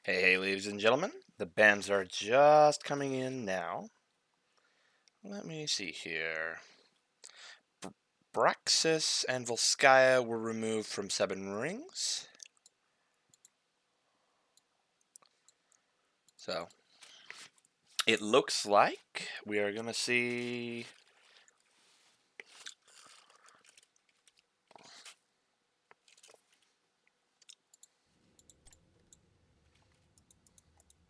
Hey, ladies and gentlemen, the bands are just coming in now. Let me see here. Braxis and Volskaya were removed from Seven Rings. So, it looks like we are going to see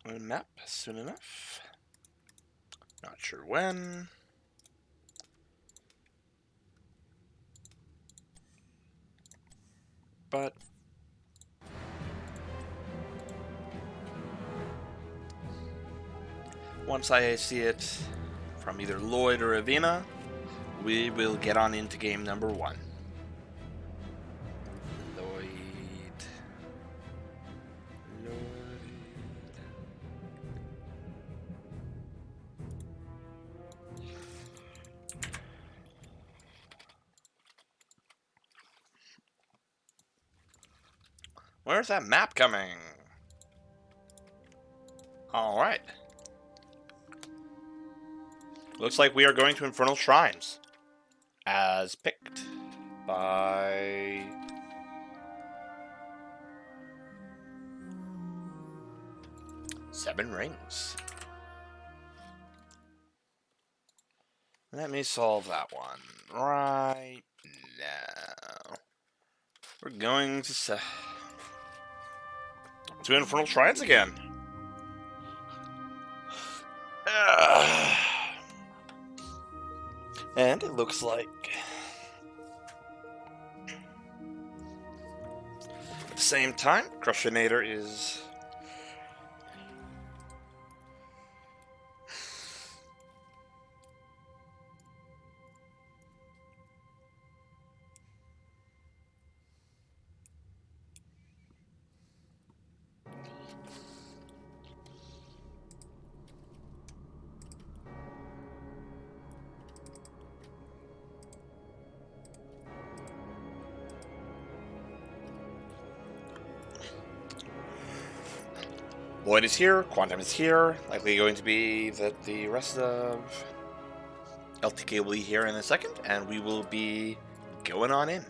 a map soon enough. Not sure when. But once I see it from either Lloyd or Avina, we will get on into game number 1. Lloyd. Where's that map coming? Alright. Looks like we are going to Infernal Shrines. As picked by... Seven Rings. Let me solve that one right now. We're going to Infernal Shrines again. And it looks like at the same time, Crushinator is Lloyd is here, Quantum is here, likely going to be that the rest of LTK will be here in a second, and we will be going on in.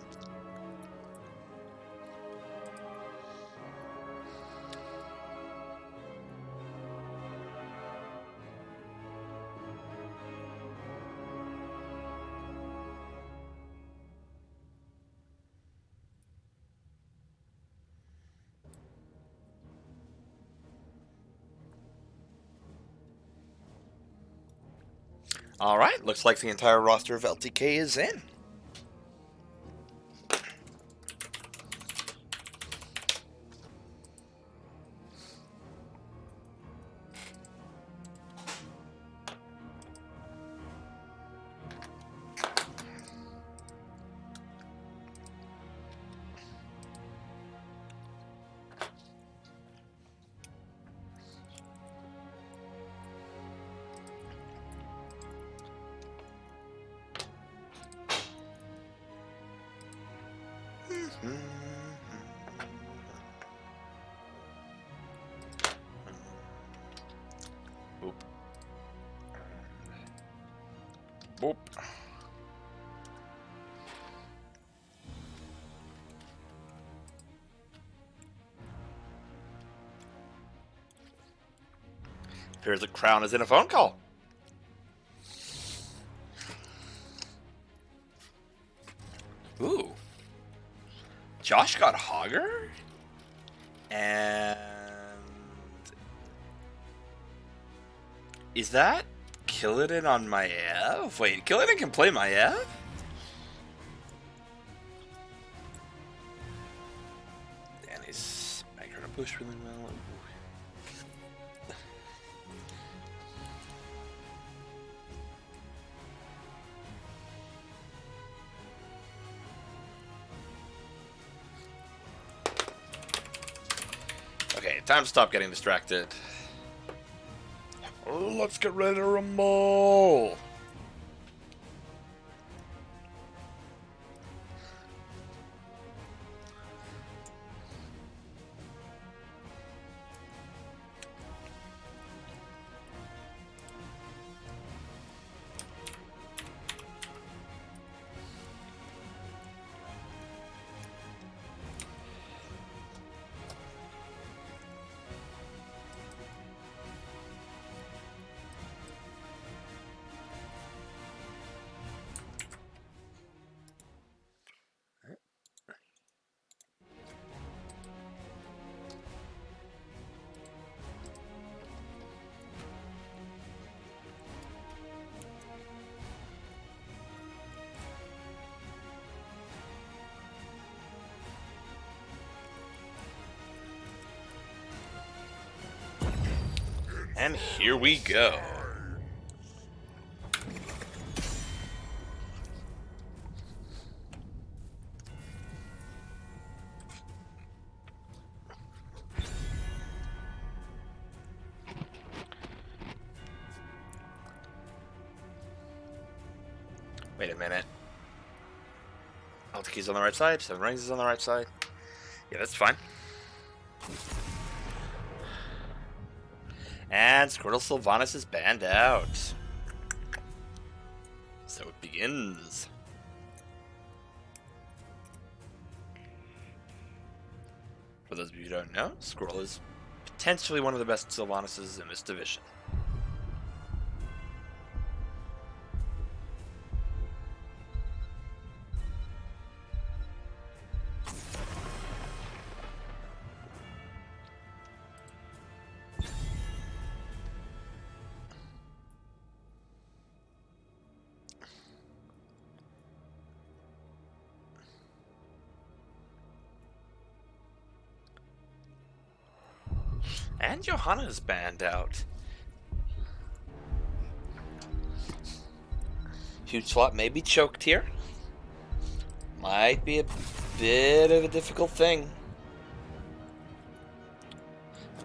Alright, looks like the entire roster of LTK is in. Boop. Boop. Appears the crown is in a phone call. Ooh. Josh got Hogger? And... is that Killidan on Maiev? Wait, Killidan can play Maiev? And he's making her push really well. Okay, time to stop getting distracted. Let's get ready to rumble! And here we go. Wait a minute. LTK's on the right side, 7 rings is on the right side. Yeah, that's fine. And Squirtle Sylvanas is banned out. So it begins. For those of you who don't know, Squirtle is potentially one of the best Sylvanases in this division. And Johanna is banned out. Huge slot may be choked here. Might be a bit of a difficult thing.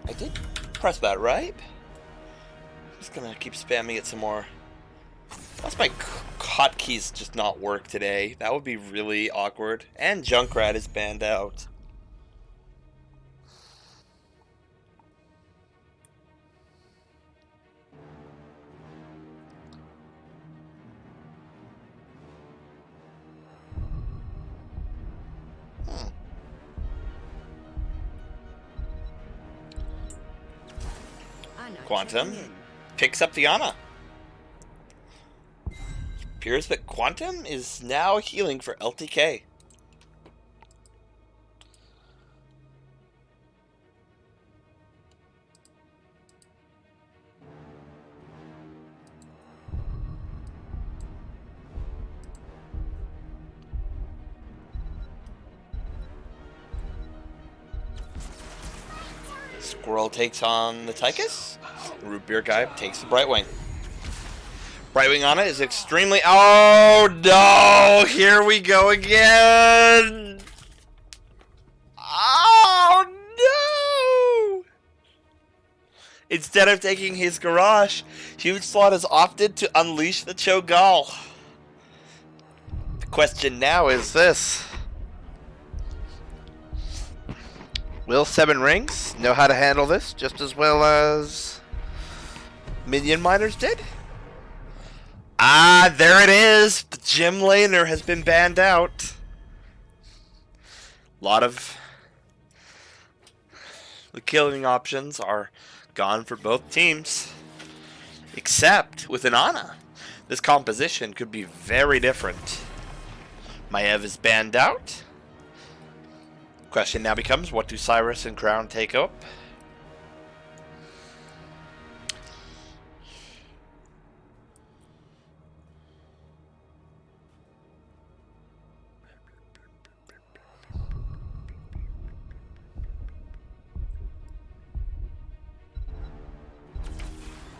I did press that, right? Just gonna keep spamming it some more. That's my hotkeys just not work today. That would be really awkward. And Junkrat is banned out. Quantum picks up the Ana. Appears that Quantum is now healing for LTK. Squirrel takes on the Tychus. Root Beer Guy takes the Brightwing. Brightwing Ana is extremely... Oh no! Here we go again! Oh no! Instead of taking his Garage, Huge Slot has opted to unleash the Cho'Gall. The question now is this. Will 7 Rings know how to handle this just as well as Minion Miners did? Ah, there it is! The Gym Laner has been banned out. A lot of the killing options are gone for both teams. Except with an Ana. This composition could be very different. Maiev is banned out. Question now becomes, what do Cyrus and Crown take up?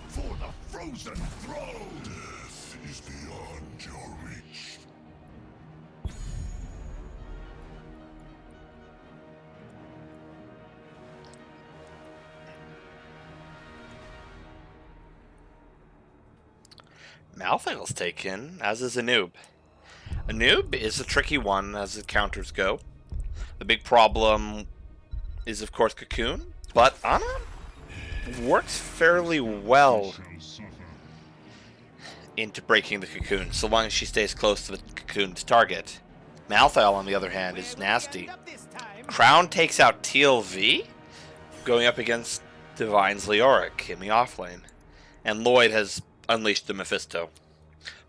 For the frozen throne! Death is beyond your reach. Malthael's taken, as is a noob. A noob is a tricky one as the counters go. The big problem is, of course, Cocoon, but Ana works fairly well into breaking the Cocoon, so long as she stays close to the Cocoon's target. Malthael, on the other hand, is nasty. Crown takes out TLV, going up against Divine's Leoric in the offlane. And Lloyd has unleashed the Mephisto.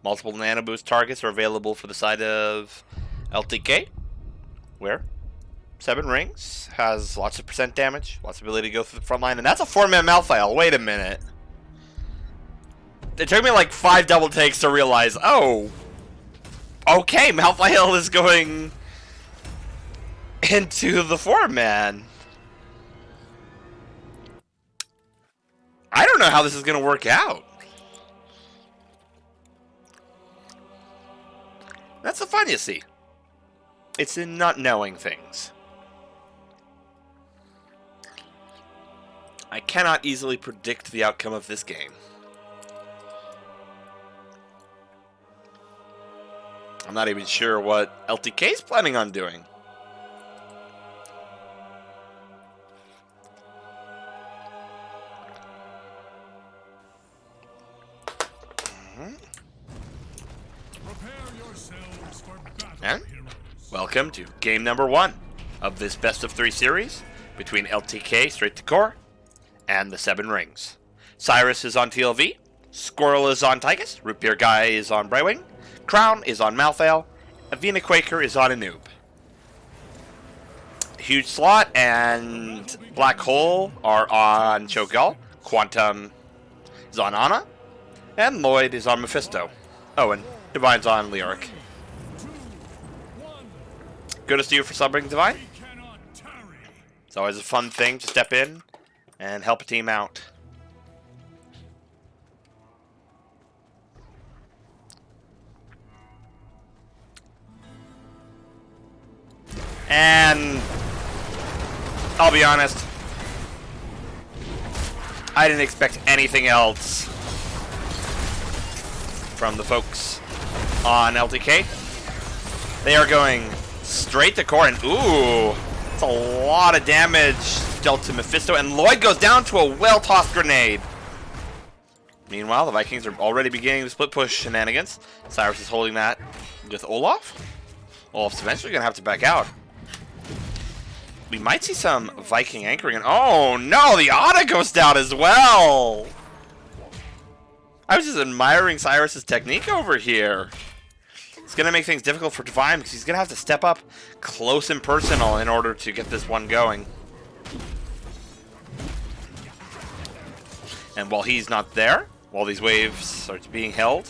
Multiple Nano Boost targets are available for the side of LTK, where 7 Rings has lots of percent damage, lots of ability to go through the front line, and that's a 4-man Malthael. Wait a minute. It took me like 5 double takes to realize, oh, okay, Malthael is going into the 4-man. I don't know how this is going to work out. That's the fun you see. It's in not knowing things. I cannot easily predict the outcome of this game. I'm not even sure what LTK is planning on doing. And welcome to game number 1 of this best of 3 series between LTK straight to core and the 7 rings. Cyrus is on TLV, Squirrel is on Tychus, Root Beer Guy is on Brightwing, Crown is on Malthael, Avena Quaker is on Anub. Huge Slot and Black Hole are on Cho'Gall, Quantum is on Ana, and Lloyd is on Mephisto. Oh, and Divine's on Lyric. Good to see you for subbing, Divine. It's always a fun thing to step in and help a team out. And I'll be honest, I didn't expect anything else from the folks on LTK. They are going straight to core, and ooh, that's a lot of damage dealt to Mephisto, and Lloyd goes down to a well-tossed grenade. Meanwhile, the Vikings are already beginning the split push shenanigans. Cyrus is holding that with Olaf. Olaf's eventually going to have to back out. We might see some Viking anchoring, and oh no, the Ana goes down as well. I was just admiring Cyrus's technique over here. It's going to make things difficult for Divine because he's going to have to step up close and personal in order to get this one going. And while he's not there, while these waves are being held,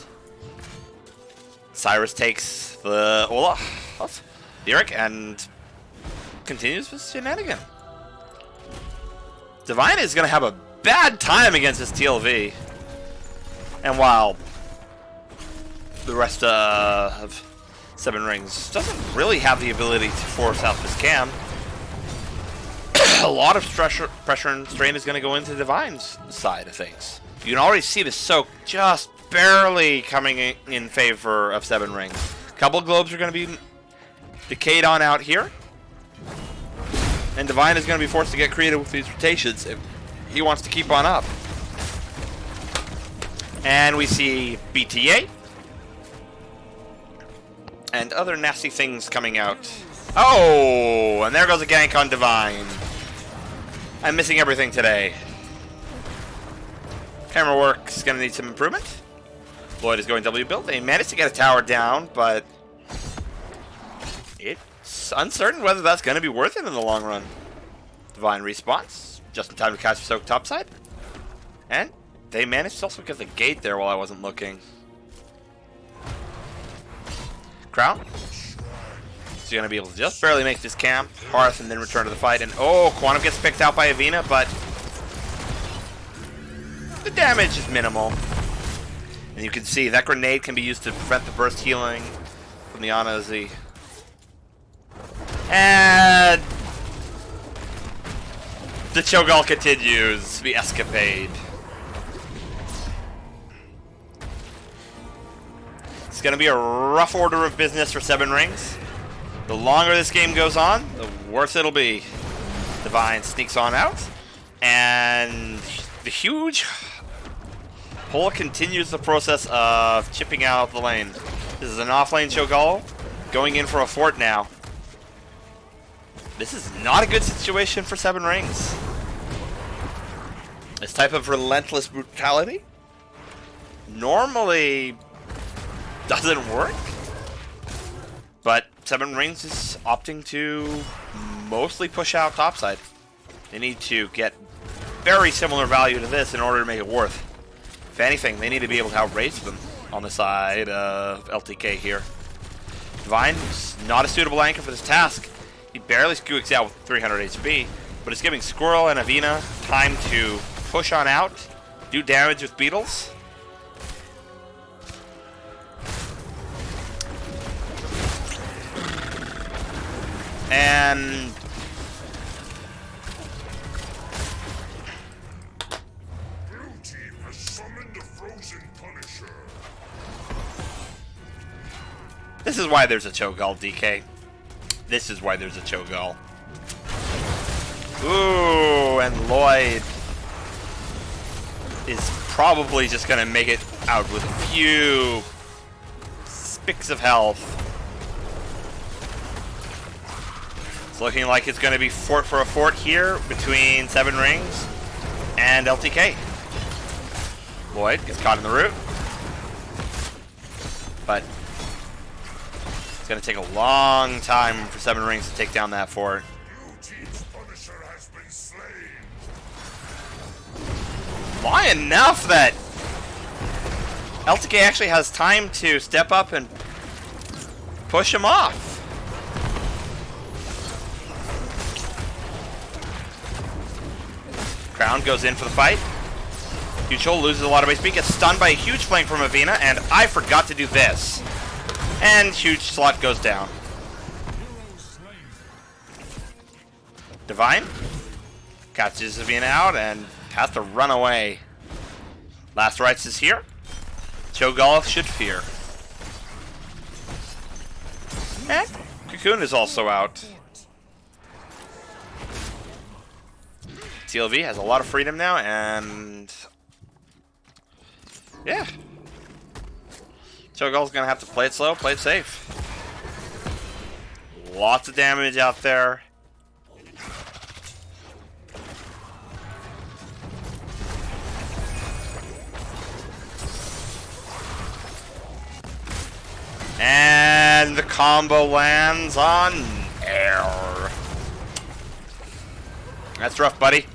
Cyrus takes the Olaf, Lyric, and continues with shenanigan. Divine is going to have a bad time against this TLV. And while the rest of 7 Rings doesn't really have the ability to force out this cam, a lot of pressure and strain is going to go into Divine's side of things. You can already see the soak just barely coming in favor of 7 Rings. A couple of globes are going to be decayed on out here. And Divine is going to be forced to get creative with these rotations if he wants to keep on up. And we see BTA and other nasty things coming out. Oh, and there goes a gank on Divine. I'm missing everything today. Camera work is going to need some improvement. Lloyd is going W build. They managed to get a tower down, but it's uncertain whether that's going to be worth it in the long run. Divine response just in time to catch Soak topside. And they managed to also get the gate there while I wasn't looking. Crown. So you're going to be able to just barely make this camp. Hearth and then return to the fight. And oh, Quantum gets picked out by Avena, but the damage is minimal. And you can see that grenade can be used to prevent the burst healing from the Ana Z. And the Cho'Gall continues the escapade. It's going to be a rough order of business for 7 Rings. The longer this game goes on, the worse it'll be. Divine sneaks on out, and the huge hole continues the process of chipping out the lane. This is an off-lane Cho'Gall going in for a fort now. This is not a good situation for 7 Rings. This type of relentless brutality normally doesn't work, but 7 Rings is opting to mostly push out topside. They need to get very similar value to this in order to make it worth. If anything, they need to be able to outrace them on the side of LTK here. Divine's not a suitable anchor for this task. He barely squeaks out with 300 HP, but it's giving Squirrel and Avena time to push on out do damage with beetles. And Blue team has summoned the frozen Punisher. this is why there's a Cho'Gall, DK. This is why there's a Cho'Gall. Ooh, and Lloyd is probably just gonna make it out with a few spicks of health. It's looking like it's gonna be fort for a fort here between Seven Rings and LTK. Lloyd gets caught in the root, but it's gonna take a long time for Seven Rings to take down that fort. Blue team's Punisher has been slain. Why enough that LTK actually has time to step up and push him off. Crown goes in for the fight. Huge Hole loses a lot of HP, gets stunned by a huge flank from Avina, and I forgot to do this. And Huge Slot goes down. Divine catches Avina out and has to run away. Last Rites is here. Cho'Gall should fear. And Cocoon is also out. TLV has a lot of freedom now, and yeah. Cho'Gall's gonna have to play it slow, play it safe. Lots of damage out there. And the combo lands on air. That's rough, buddy.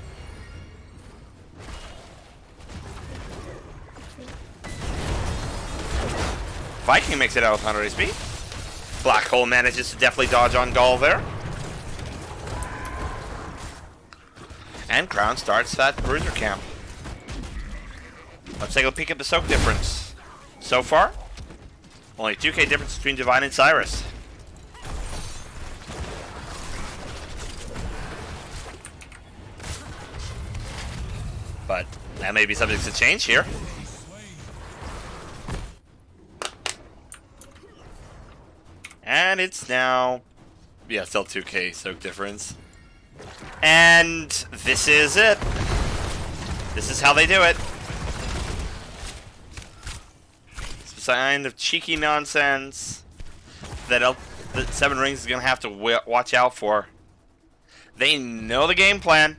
Viking makes it out with 100 HP. Black Hole manages to definitely dodge on Gall there. And Crown starts that Bruiser camp. Let's take a peek at the soak difference. So far, only 2k difference between Divine and Cyrus. But that may be subject to change here. And it's now, yeah, still 2k soak difference. And this is it. This is how they do it. It's a sign of cheeky nonsense that Seven Rings is going to have to watch out for. They know the game plan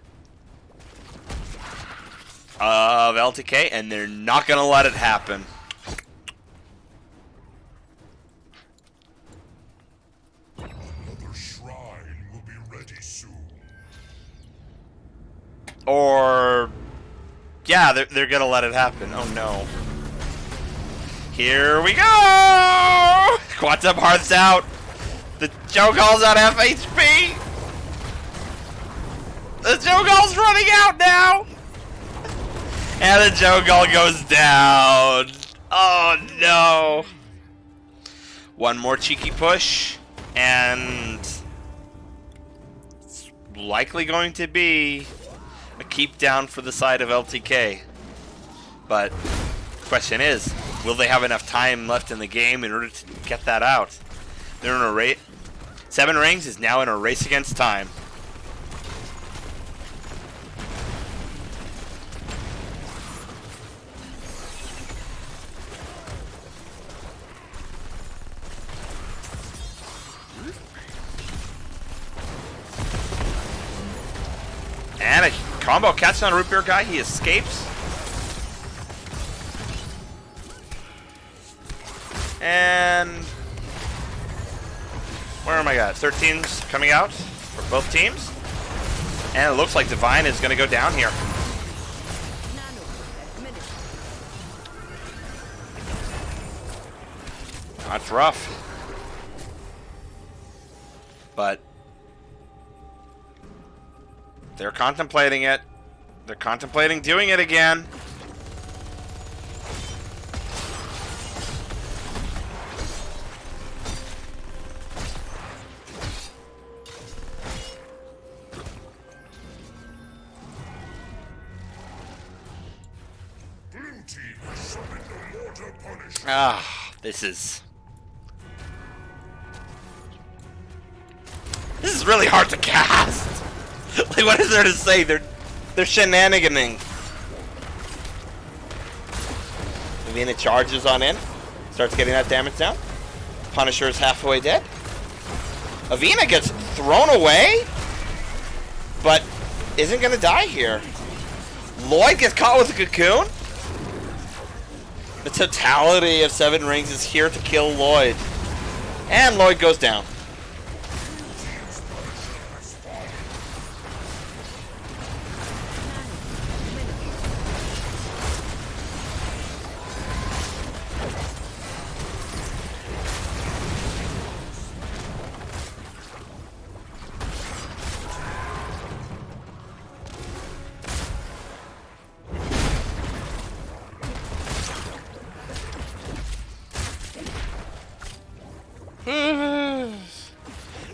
of LTK, and they're not going to let it happen. Another shrine will be ready soon. Or, yeah, they're going to let it happen. Oh, no. Here we go! Quantum Hearth's out. The Cho'Gall's out FHP. The Cho'Gall's running out now. And the Cho'Gall goes down. Oh, no. One more cheeky push. And it's likely going to be a keep down for the side of LTK. But the question is, will they have enough time left in the game in order to get that out? They're in a race. Seven Rings is now in a race against time. And a combo catch on a root beer guy. He escapes. And where am I at? 13's coming out for both teams. And it looks like Divine is going to go down here. That's rough. But they're contemplating it. They're contemplating doing it again. Ah, this is really hard to cast. Like, what is there to say? They're shenaniganing. Avina charges on in, starts getting that damage down. Punisher is halfway dead. Avina gets thrown away, but isn't gonna die here. Lloyd gets caught with a cocoon. The totality of 7 rings is here to kill Lloyd. And Lloyd goes down.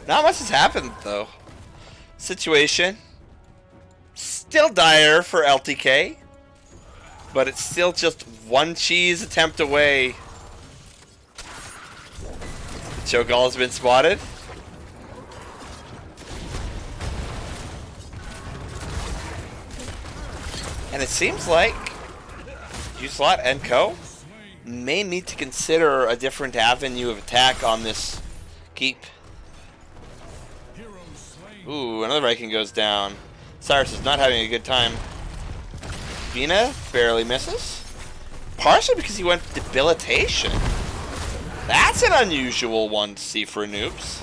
Not much has happened, though. Situation still dire for LTK, but it's still just one cheese attempt away. The Cho'Gall has been spotted. And it seems like Uslot and Co. may need to consider a different avenue of attack on this keep. Ooh, another Viking goes down. Cyrus is not having a good time. Vina barely misses. Partially because he went debilitation. That's an unusual one to see for noobs.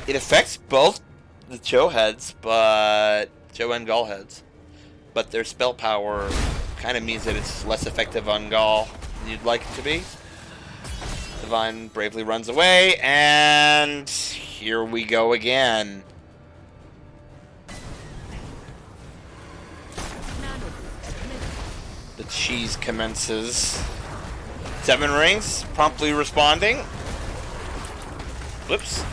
It affects both the Cho heads, but Cho and Gall heads. But their spell power kind of means that it's less effective on Gall than you'd like it to be. Divine bravely runs away, and here we go again. The cheese commences. 7 rings, promptly responding. Whoops.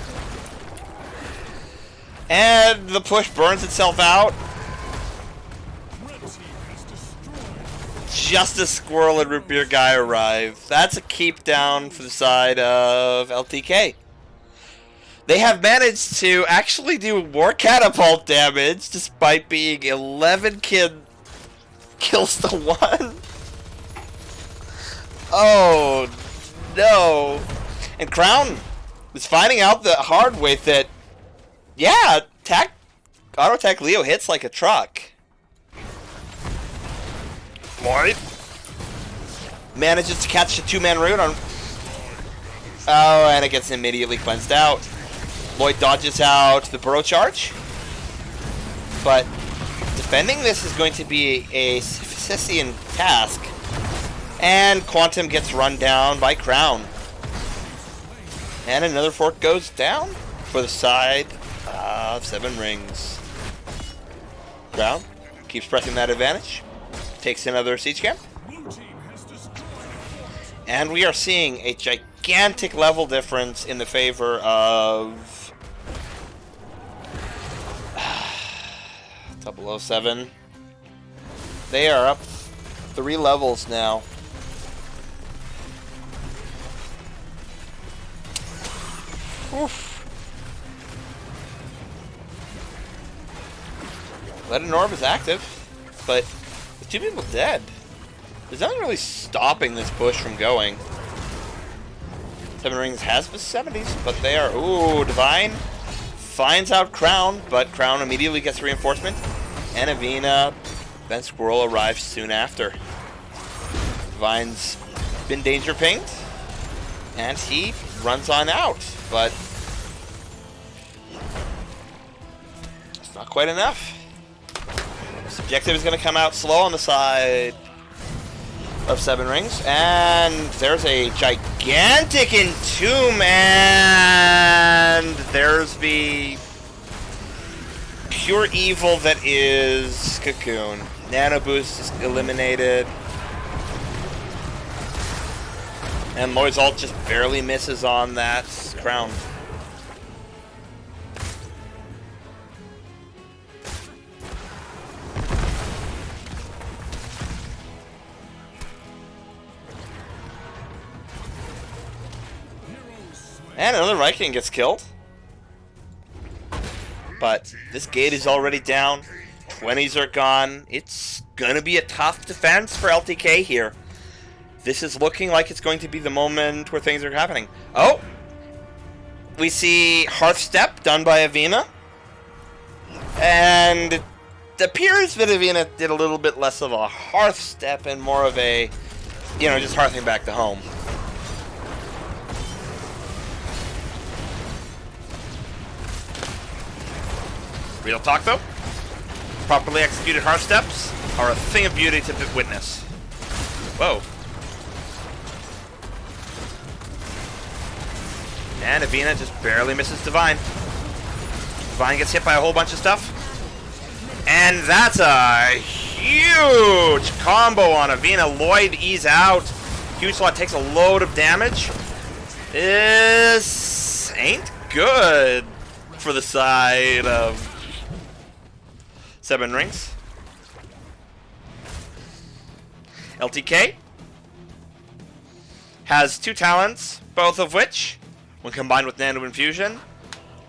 And the push burns itself out. Just as Squirrel and Root Beer Guy arrive. That's a keep down for the side of LTK. They have managed to actually do more catapult damage despite being 11 kills to 1. Oh no. And Crown is finding out the hard way that, yeah, auto attack Leo hits like a truck. Lloyd manages to catch a 2-man root on. Oh, and it gets immediately cleansed out. Lloyd dodges out the burrow charge. But defending this is going to be a Sisyphean task. And Quantum gets run down by Crown. And another fork goes down for the side of 7 rings. Crown keeps pressing that advantage. Takes another siege camp. And we are seeing a gigantic level difference in the favor of 007. They are up 3 levels now. Oof. Leaden Orb is active, but with 2 people dead, there's nothing really stopping this push from going. 7 rings has the 70s, but they are... Ooh, Divine finds out Crown, but Crown immediately gets reinforcement. And Avina, then Squirrel arrives soon after. Divine's been danger pinged, and he runs on out, but it's not quite enough. Subjective is going to come out slow on the side of 7 rings, and there's a gigantic entomb, and there's the pure evil that is Cocoon. Nano Boost is eliminated, and Lloyd's ult just barely misses on that Crown. And another Viking gets killed. But this gate is already down. 20s are gone. It's gonna be a tough defense for LTK here. This is looking like it's going to be the moment where things are happening. Oh! We see Hearth Step done by Avina. And it appears that Avina did a little bit less of a Hearth Step and more of a, you know, just hearthing back to home. Real talk though, properly executed Hearth Steps are a thing of beauty to witness. Whoa. And Avina just barely misses Divine. Divine gets hit by a whole bunch of stuff. And that's a huge combo on Avina. Lloyd ease out. Huge Slot takes a load of damage. This ain't good for the side of 7 Rings. LTK has 2 talents, both of which, when combined with Nano Infusion,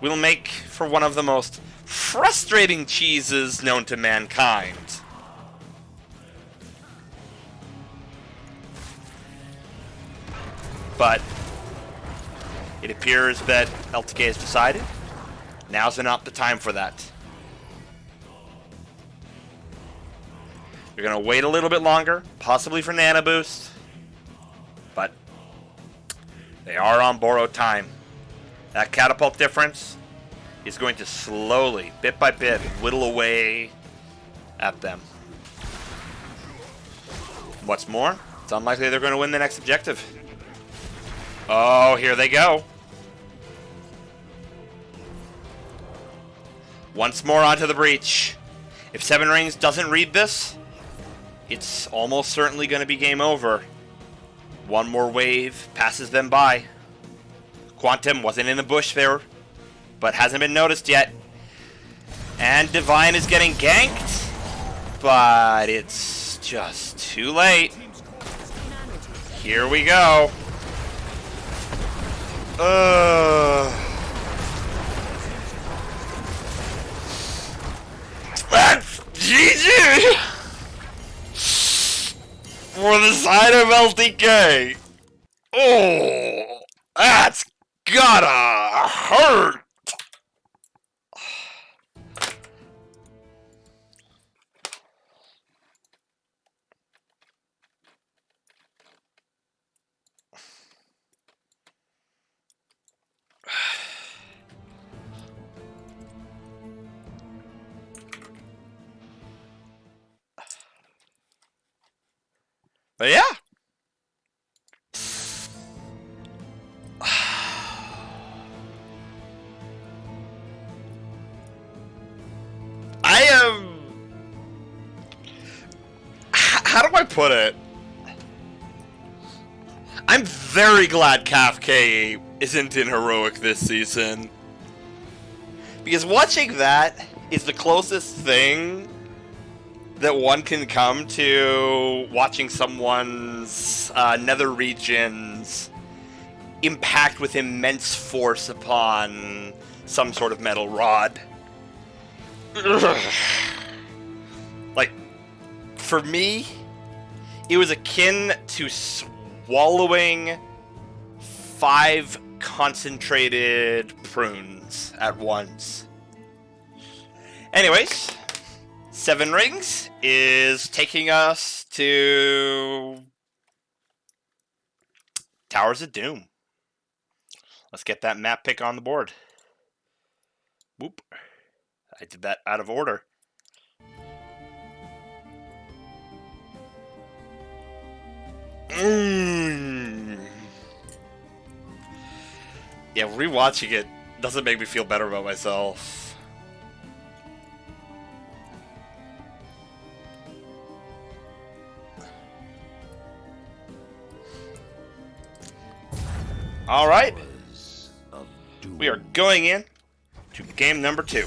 will make for one of the most frustrating cheeses known to mankind. But it appears that LTK has decided now's not the time for that. You're going to wait a little bit longer, possibly for Nano Boost, but they are on borrowed time. That catapult difference is going to slowly, bit by bit, whittle away at them. What's more, it's unlikely they're going to win the next objective. Oh, here they go. Once more onto the breach. If 7 Rings doesn't read this, it's almost certainly going to be game over. One more wave passes them by. Quantum wasn't in the bush there, but hasn't been noticed yet. And Divine is getting ganked, but it's just too late. Here we go. That's GG for the side of LTK. Oh, that's gotta hurt. But yeah. I am... How do I put it? I'm very glad CAF isn't in Heroic this season. Because watching that is the closest thing that one can come to watching someone's nether regions impact with immense force upon some sort of metal rod. Like, for me, it was akin to swallowing 5 concentrated prunes at once. Anyways, 7 Rings is taking us to Towers of Doom. Let's get that map pick on the board. Whoop. I did that out of order. Yeah, rewatching it doesn't make me feel better about myself. All right, we are going in to game number 2.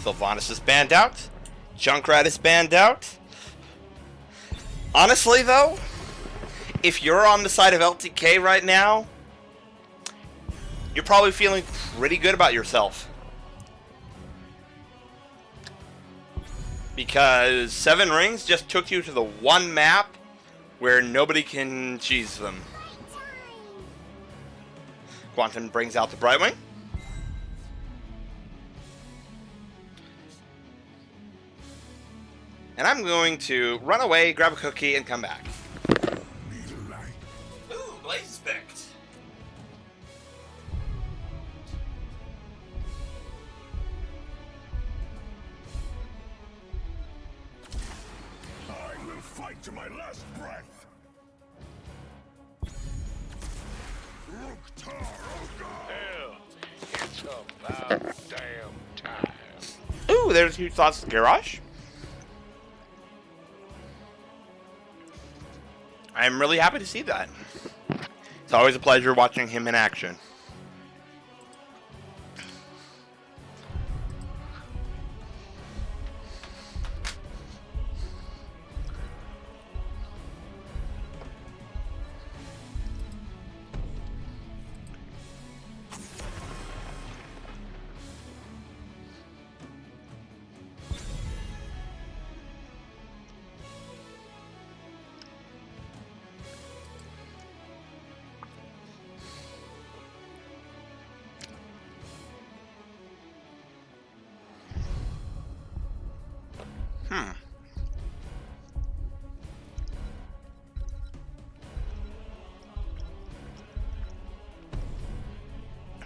Sylvanas is banned out. Junkrat is banned out. Honestly, though, if you're on the side of LTK right now, you're probably feeling pretty good about yourself. Because 7 rings just took you to the one map where nobody can cheese them. Quantum brings out the Brightwing. And I'm going to run away, grab a cookie, and come back. Ooh, Blaze Spect. I will fight to my last breath. Hell, it's about damn time. Ooh, there's Huge Thoughts Garage. I'm really happy to see that. It's always a pleasure watching him in action.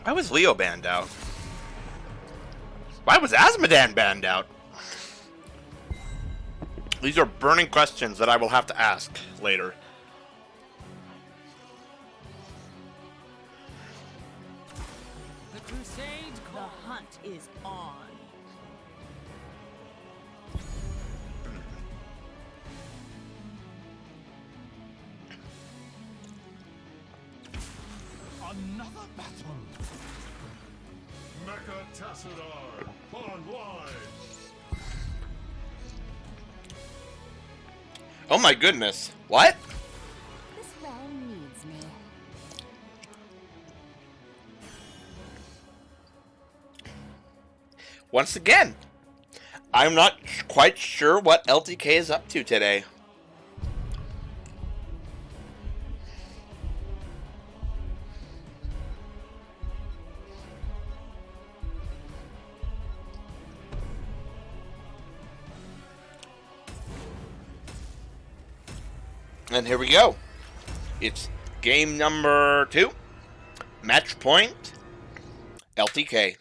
Why was Leo banned out? Why was Asmodan banned out? These are burning questions that I will have to ask later. The crusade, the hunt is on. Another battle. Mecha Tassadar, online. Oh my goodness. What? This realm needs me. Once again, I'm not quite sure what LTK is up to today. And here we go. It's game number 2. Match point. LTK.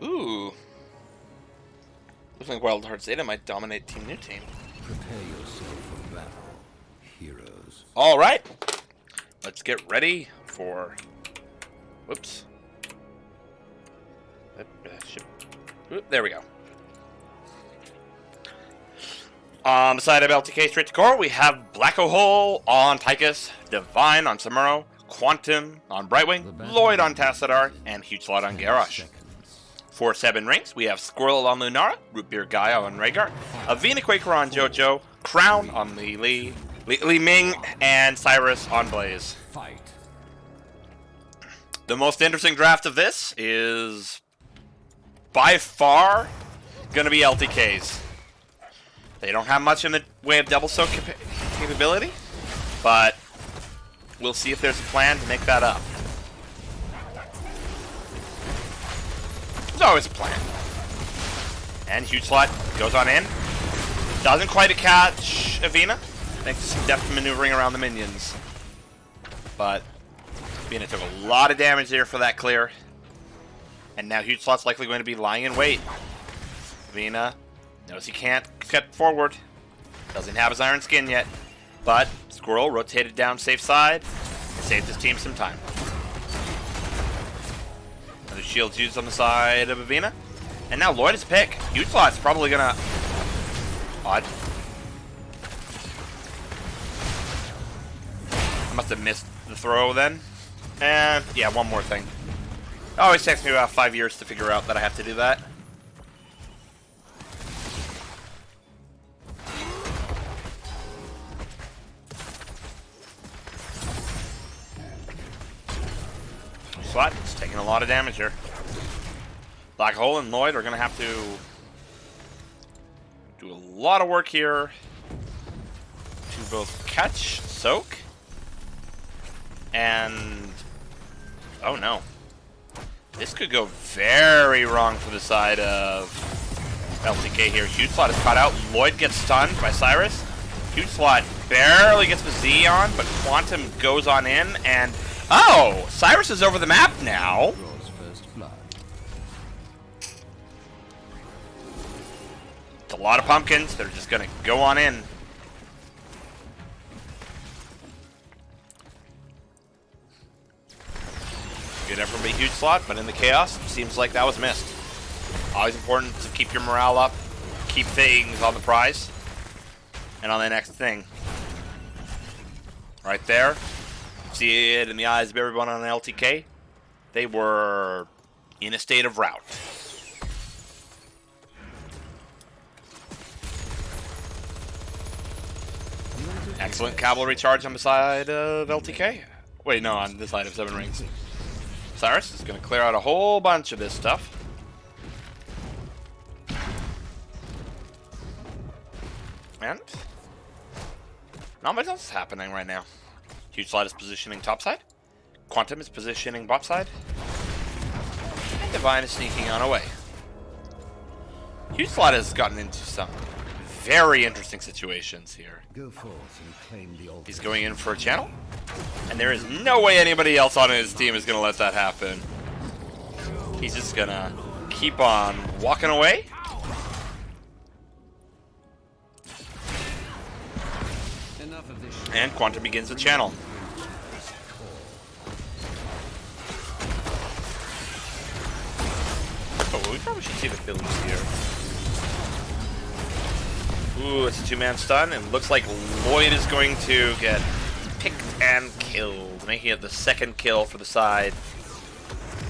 Ooh. Looks like Wild Heart Zeta might dominate Team New Team. Prepare yourself for battle, heroes. Alright. Let's get ready for... Whoops. Oop, there we go. On the side of LTK straight to core, we have Black Hole on Tychus, Divine on Samuro, Quantum on Brightwing, Lloyd on Tassadar, and Huge Slot on Garrosh. For 7 rings, we have Squirrel on Lunara, Root Beer Gaia on Rhaegar, Avena Quaker on Jojo, Crown on Li Ming, and Cyrus on Blaze. Fight. The most interesting draft of this is by far going to be LTK's. They don't have much in the way of double soak capability, but we'll see if there's a plan to make that up. There's always a plan. And Huge Slot goes on in. Doesn't quite catch Avena. Thanks to some deft maneuvering around the minions. But Avena took a lot of damage there for that clear. And now Huge Slot's likely going to be lying in wait. Vina knows he can't cut forward. Doesn't have his iron skin yet. But Squirrel rotated down safe side and saved his team some time. Another shield's used on the side of Avina. And now Lloyd is pick. Huge Slot's probably gonna... Odd. I must have missed the throw then. And yeah, one more thing. It always takes me about 5 years to figure out that I have to do that. Slot is taking a lot of damage here. Black Hole and Lloyd are going to have to do a lot of work here to both catch, soak, and... Oh no. This could go very wrong for the side of LTK here. Huge Slot is caught out. Lloyd gets stunned by Cyrus. Huge Slot barely gets the Z on, but Quantum goes on in, and... Oh! Cyrus is over the map now! Draws first blood. It's a lot of pumpkins. They're just gonna go on in. Good effort by Huge Slot, but in the chaos, seems like that was missed. Always important to keep your morale up, keep things on the prize, and on the next thing. Right there. See it in the eyes of everyone on LTK. They were in a state of rout. Excellent cavalry charge on the side of LTK. Wait, no, on this side of Seven Rings. Cyrus is going to clear out a whole bunch of this stuff. And not much else is happening right now. Huge Slot is positioning topside. Quantum is positioning bot side. And Divine is sneaking on away. Huge Slot has gotten into some very interesting situations here. Go forth and claim the altar. He's going in for a channel. And there is no way anybody else on his team is going to let that happen. He's just going to keep on walking away. Enough of this. And Quantum begins the channel. Oh, we probably should see the builds here. Ooh, it's a two-man stun, and looks like Lloyd is going to get picked and killed, making it the second kill for the side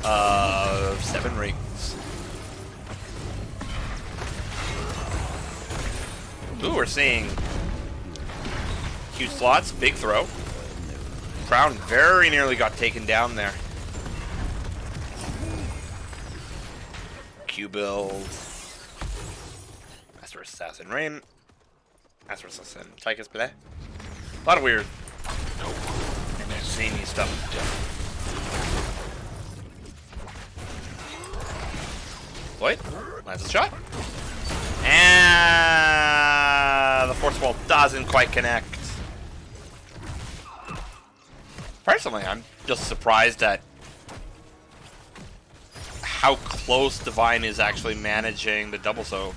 of Seven Rings. Ooh, we're seeing Huge Slots, big throw. Crown very nearly got taken down there. Q build. Master Assassin Rain. Master Assassin Tychus Belay. A lot of weird and zany stuff. Lloyd lands a shot. And the force wall doesn't quite connect. Personally, I'm just surprised at how close Divine is actually managing the double soak.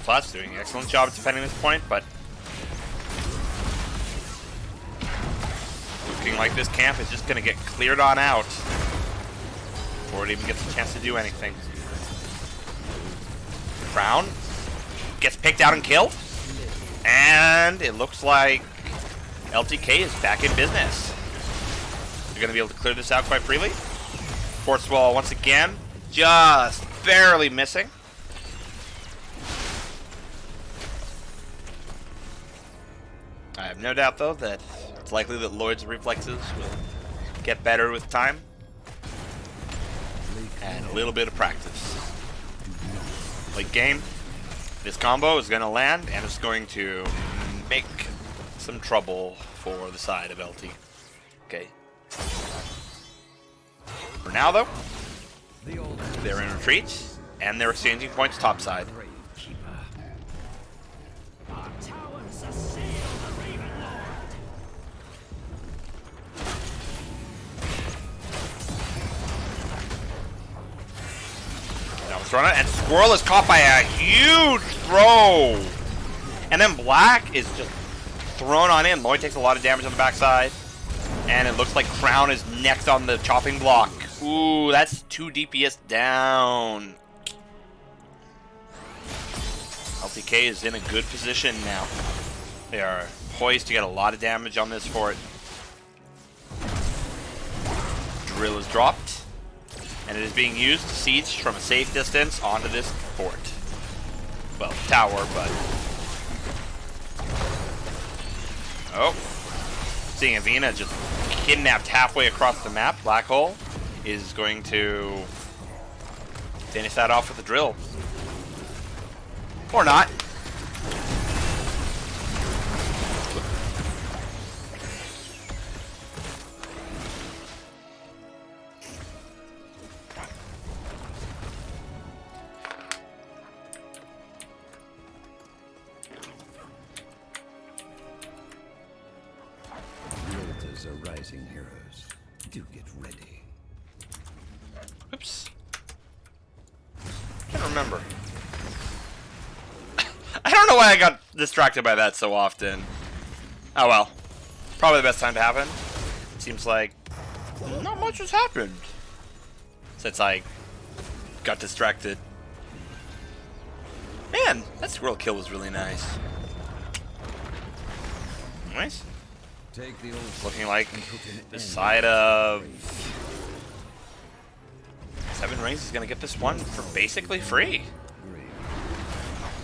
Slot's doing an excellent job at defending this point, but looking like this camp is just going to get cleared on out before it even gets a chance to do anything. Crown gets picked out and killed, and it looks like LTK is back in business. They're going to be able to clear this out quite freely. Force wall once again, just barely missing. I have no doubt, though, that it's likely that Lloyd's reflexes will get better with time and a little bit of practice. Late game, This combo is going to land, and it's going to make some trouble for the side of LT. Okay. For now, though, they're in retreat, and they're exchanging points topside. Now it's running, and Squirrel is caught by a huge throw! And then Black is just thrown on in. Lloyd takes a lot of damage on the backside. And it looks like Crown is next on the chopping block. Ooh, that's 2 DPS down. LTK is in a good position now. They are poised to get a lot of damage on this fort. Drill is dropped. And it is being used to siege from a safe distance onto this fort. Well, tower, but... Oh. Seeing Avina just kidnapped halfway across the map. Black Hole is going to finish that off with a drill. Or not. Are rising heroes. Do get ready. Oops. Can't remember. I don't know why I got distracted by that so often. Oh well. Probably the best time to happen. Seems like not much has happened since I got distracted. Man, that squirrel kill was really nice. Nice. Take the old Looking like the side of 7 Rings is going to get this one for basically free. grave,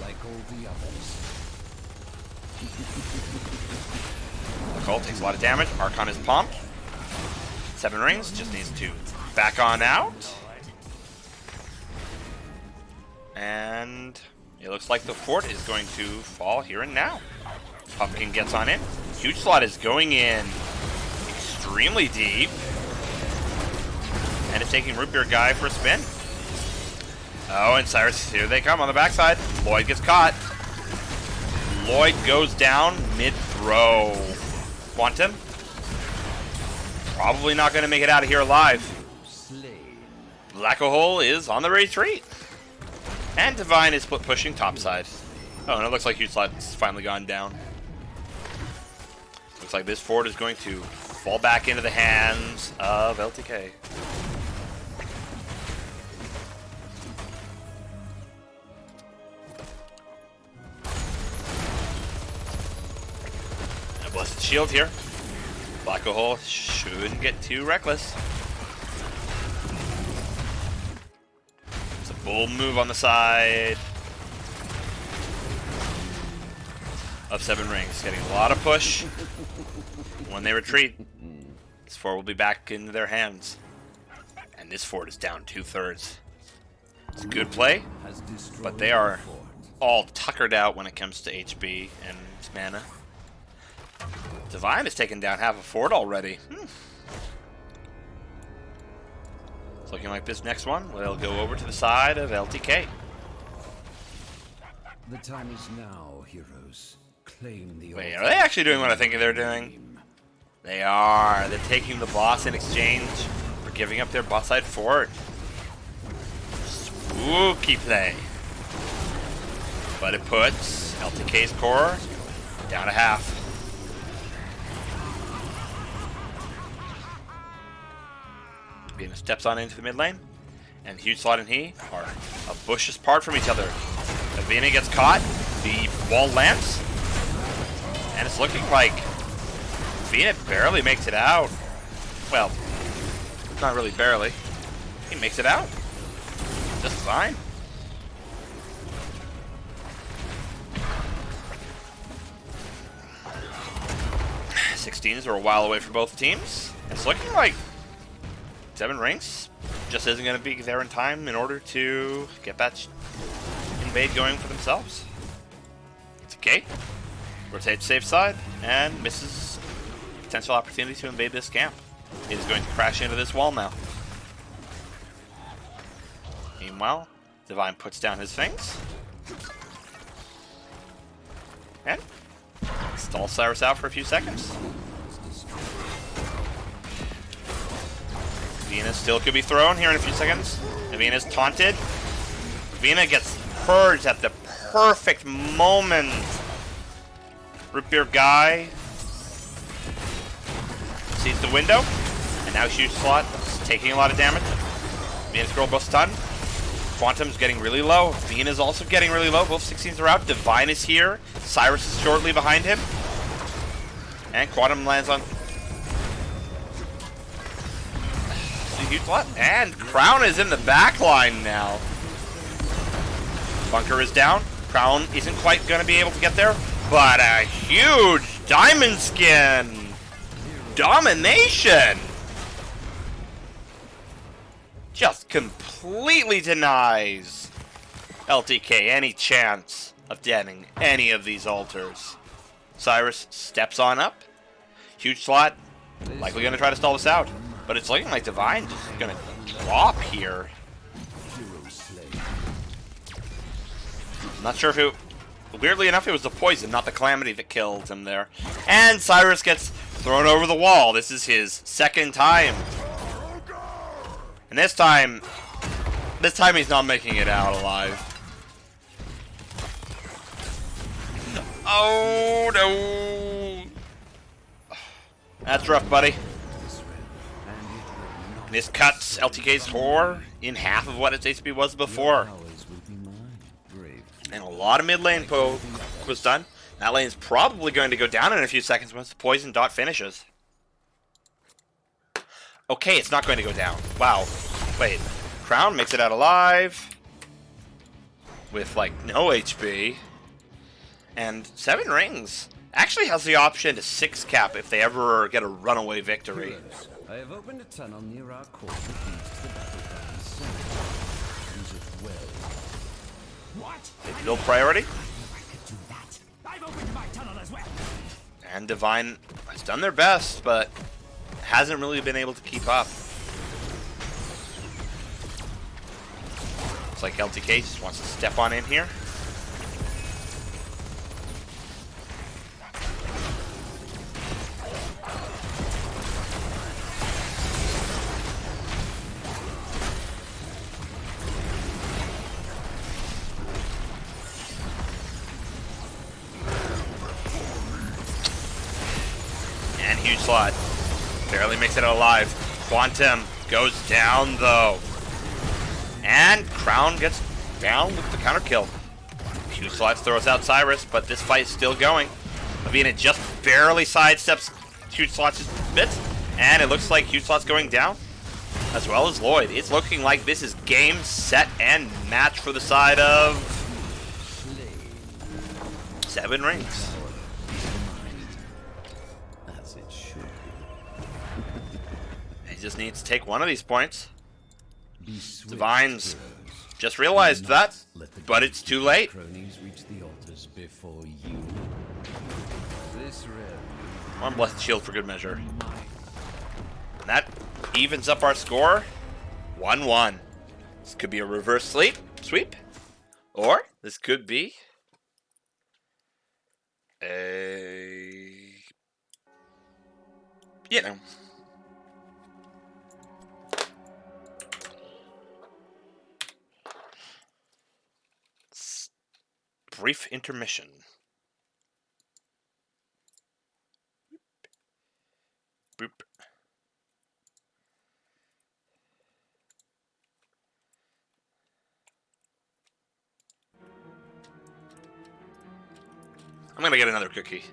like all the others. Nicole takes a lot of damage. Archon is pumped. 7 Rings just needs to back on out. And it looks like the fort is going to fall here and now. Pumpkin gets on it. Huge Slot is going in extremely deep. And it's taking Root Beer Guy for a spin. Oh, and Cyrus, here they come on the backside. Lloyd gets caught. Lloyd goes down mid-throw. Quantum. Probably not going to make it out of here alive. Black Hole is on the retreat. And Divine is pushing topside. Oh, and it looks like Huge Slot's finally gone down. Looks like this fort is going to fall back into the hands of LTK. A Blessed Shield here. Black Hole shouldn't get too reckless. It's a bold move on the side of 7 Rings. Getting a lot of push. When they retreat, this fort will be back into their hands. And this fort is down 2/3. It's a good play, but they are all tuckered out when it comes to HP and mana. Divine has taken down half a fort already. It's looking like this next one will go over to the side of LTK. The time is now, heroes. Claim the Wait, are they actually doing what I think they're doing? They are. They're taking the boss in exchange for giving up their boss side fort. Spooky play. But it puts LTK's core down to half. Vina steps on into the mid lane, and Huge Slot and he are a bush's part from each other. Vina gets caught, the wall lands, and it's looking like Vina barely makes it out. Well, not really barely. He makes it out. Just fine. Sixteens are a while away for both teams. It's looking like 7 Rings just isn't going to be there in time in order to get that invade going for themselves. LTK rotates safe side and misses potential opportunity to invade this camp. It is going to crash into this wall now. Meanwhile, Divine puts down his things. And stalls Cyrus out for a few seconds. Venus still could be thrown here in a few seconds. Vena's taunted. Vena gets purged at the perfect moment. Root Beer Guy sees the window, and now Huge Slot is taking a lot of damage. Vena's Girl both stunned. Quantum's getting really low. Vena's also getting really low. Both 16s are out. Divine is here. Cyrus is shortly behind him. And Quantum lands on Huge Slot. And Crown is in the back line now. Bunker is down. Crown isn't quite going to be able to get there. But a huge Diamond Skin. Domination. Just completely denies LTK any chance of getting any of these altars. Cyrus steps on up. Huge Slot, likely going to try to stall this out. But it's looking like Divine just going to drop here. Not sure if it... Weirdly enough, it was the poison, not the Calamity that killed him there. And Cyrus gets thrown over the wall. This is his second time. And this time he's not making it out alive. Oh no! That's rough, buddy. This cuts LTK's core in half of what its HP was before. And a lot of mid lane poke was done. That lane's probably going to go down in a few seconds once the poison dot finishes. Okay, it's not going to go down. Wow. Wait. Crown makes it out alive. With, like, no HP. And 7 rings. Actually has the option to 6 cap if they ever get a runaway victory. Heroes, I have opened a tunnel near our core that leads to the battleground center. Use it well. What? They build priority. I could do that. I've opened my tunnel as well. And Divine has done their best, but hasn't really been able to keep up. Looks like LTK just wants to step on in here. And Huge Slot barely makes it out alive. Quantum goes down though. And Crown gets down with the counter kill. Huge Slot throws out Cyrus, but this fight is still going. Lavina just barely sidesteps Huge Slot's bits. And it looks like Huge Slot's going down, as well as Lloyd. It's looking like this is game, set, and match for the side of 7 rings. As it should He just needs to take one of these points. be. Swift, Divine's heroes. just realized that, Let the but it's too late. cronies reach the altars before you. This realm. One Blessed Shield for good measure. And that evens up our score. 1-1. This could be a reverse sweep. Or this could be a... you know. Brief intermission. Boop. I'm gonna get another cookie.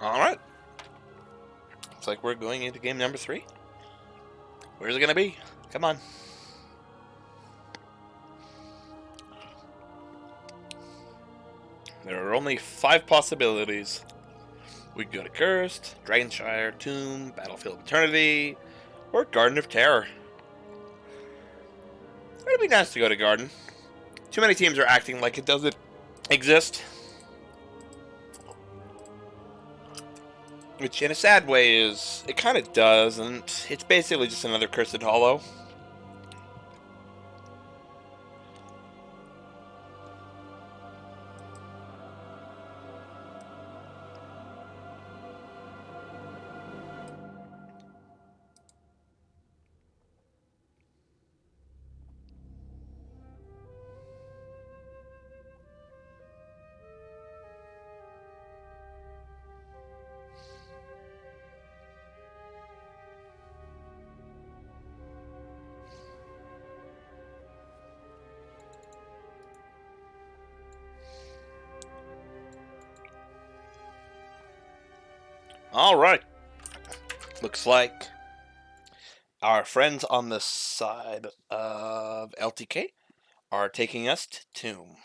Alright. Looks like we're going into game number 3. Where's it gonna be? Come on. There are only 5 possibilities. We could go to Cursed, Dragonshire, Tomb, Battlefield of Eternity, or Garden of Terror. It'd be nice to go to Garden. Too many teams are acting like it doesn't exist. Which, in a sad way, is... It kind of does, and it's basically just another Cursed Hollow. Alright. Looks like our friends on the side of LTK are taking us to Tomb.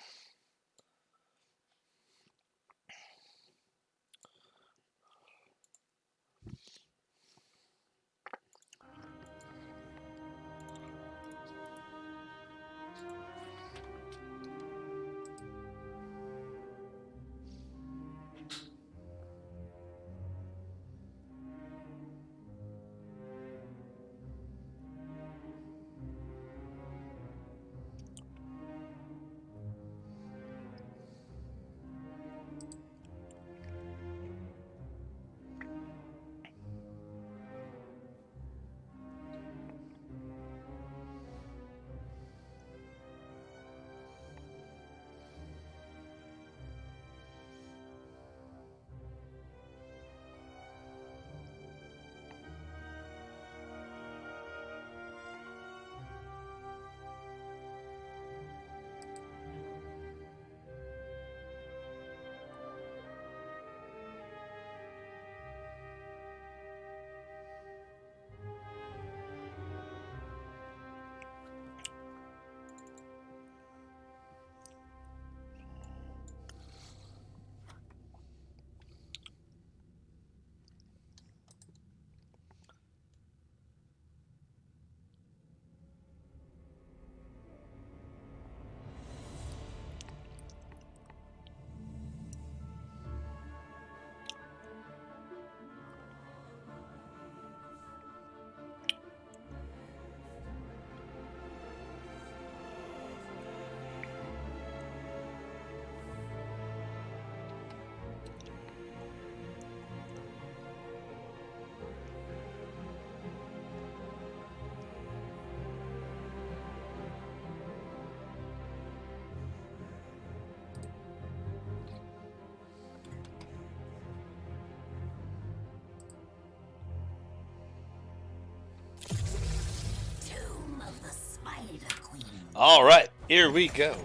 Alright, here we go.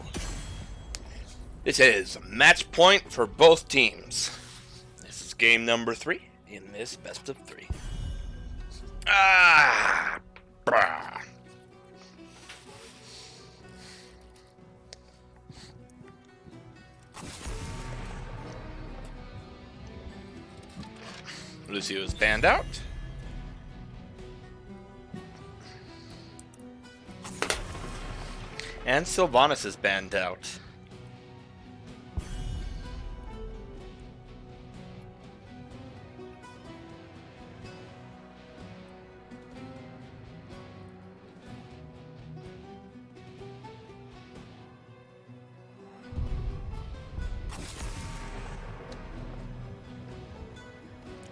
This is match point for both teams. This is game number 3 in this best of 3. Ah! Brah. Lucio is banned out. And Sylvanas is banned out.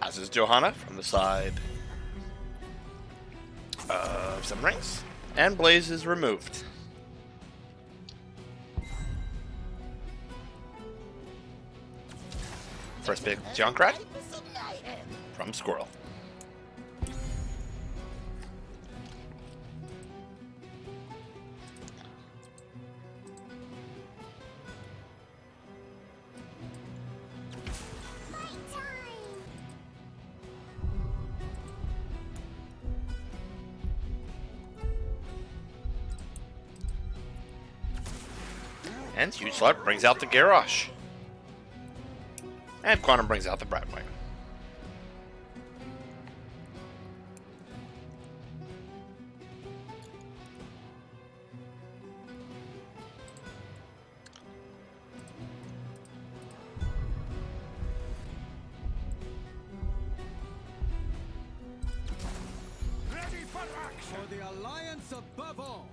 As is Johanna from the side of Seven Rings. And Blaze is removed. First pick, Junkrat from Squirrel. And Huge Slot brings out the Garrosh. And Quantum brings out the Brightwing. Ready for action! For the Alliance above all!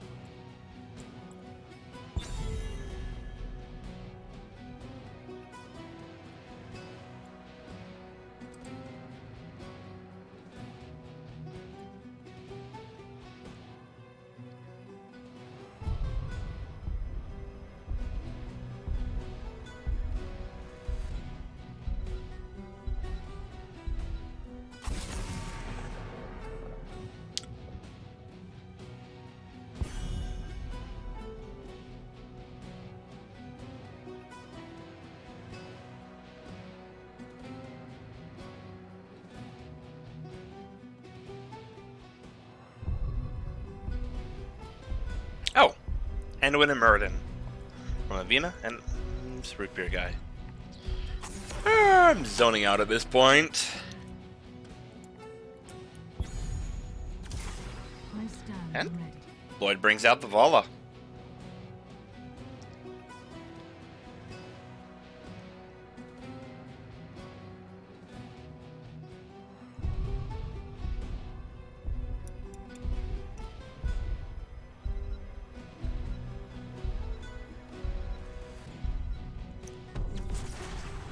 Oh, Anduin and Muradin from Avina and this root beer guy. I'm zoning out at this point. I stand And ready. Lloyd brings out the Vala.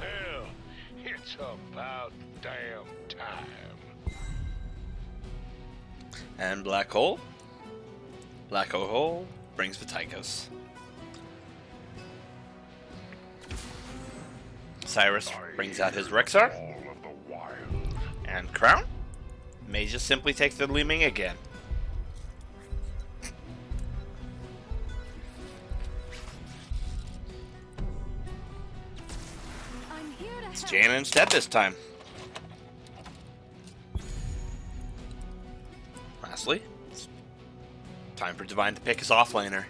Hell, it's about damn time. And Black Hole. Black Hole brings the Tychus. Cyrus brings out his Rexar. All of the wild. And Crown may just simply take the Leeming again. I'm here to It's help. Jaina instead this time. Lastly, it's time for Divine to pick his offlaner.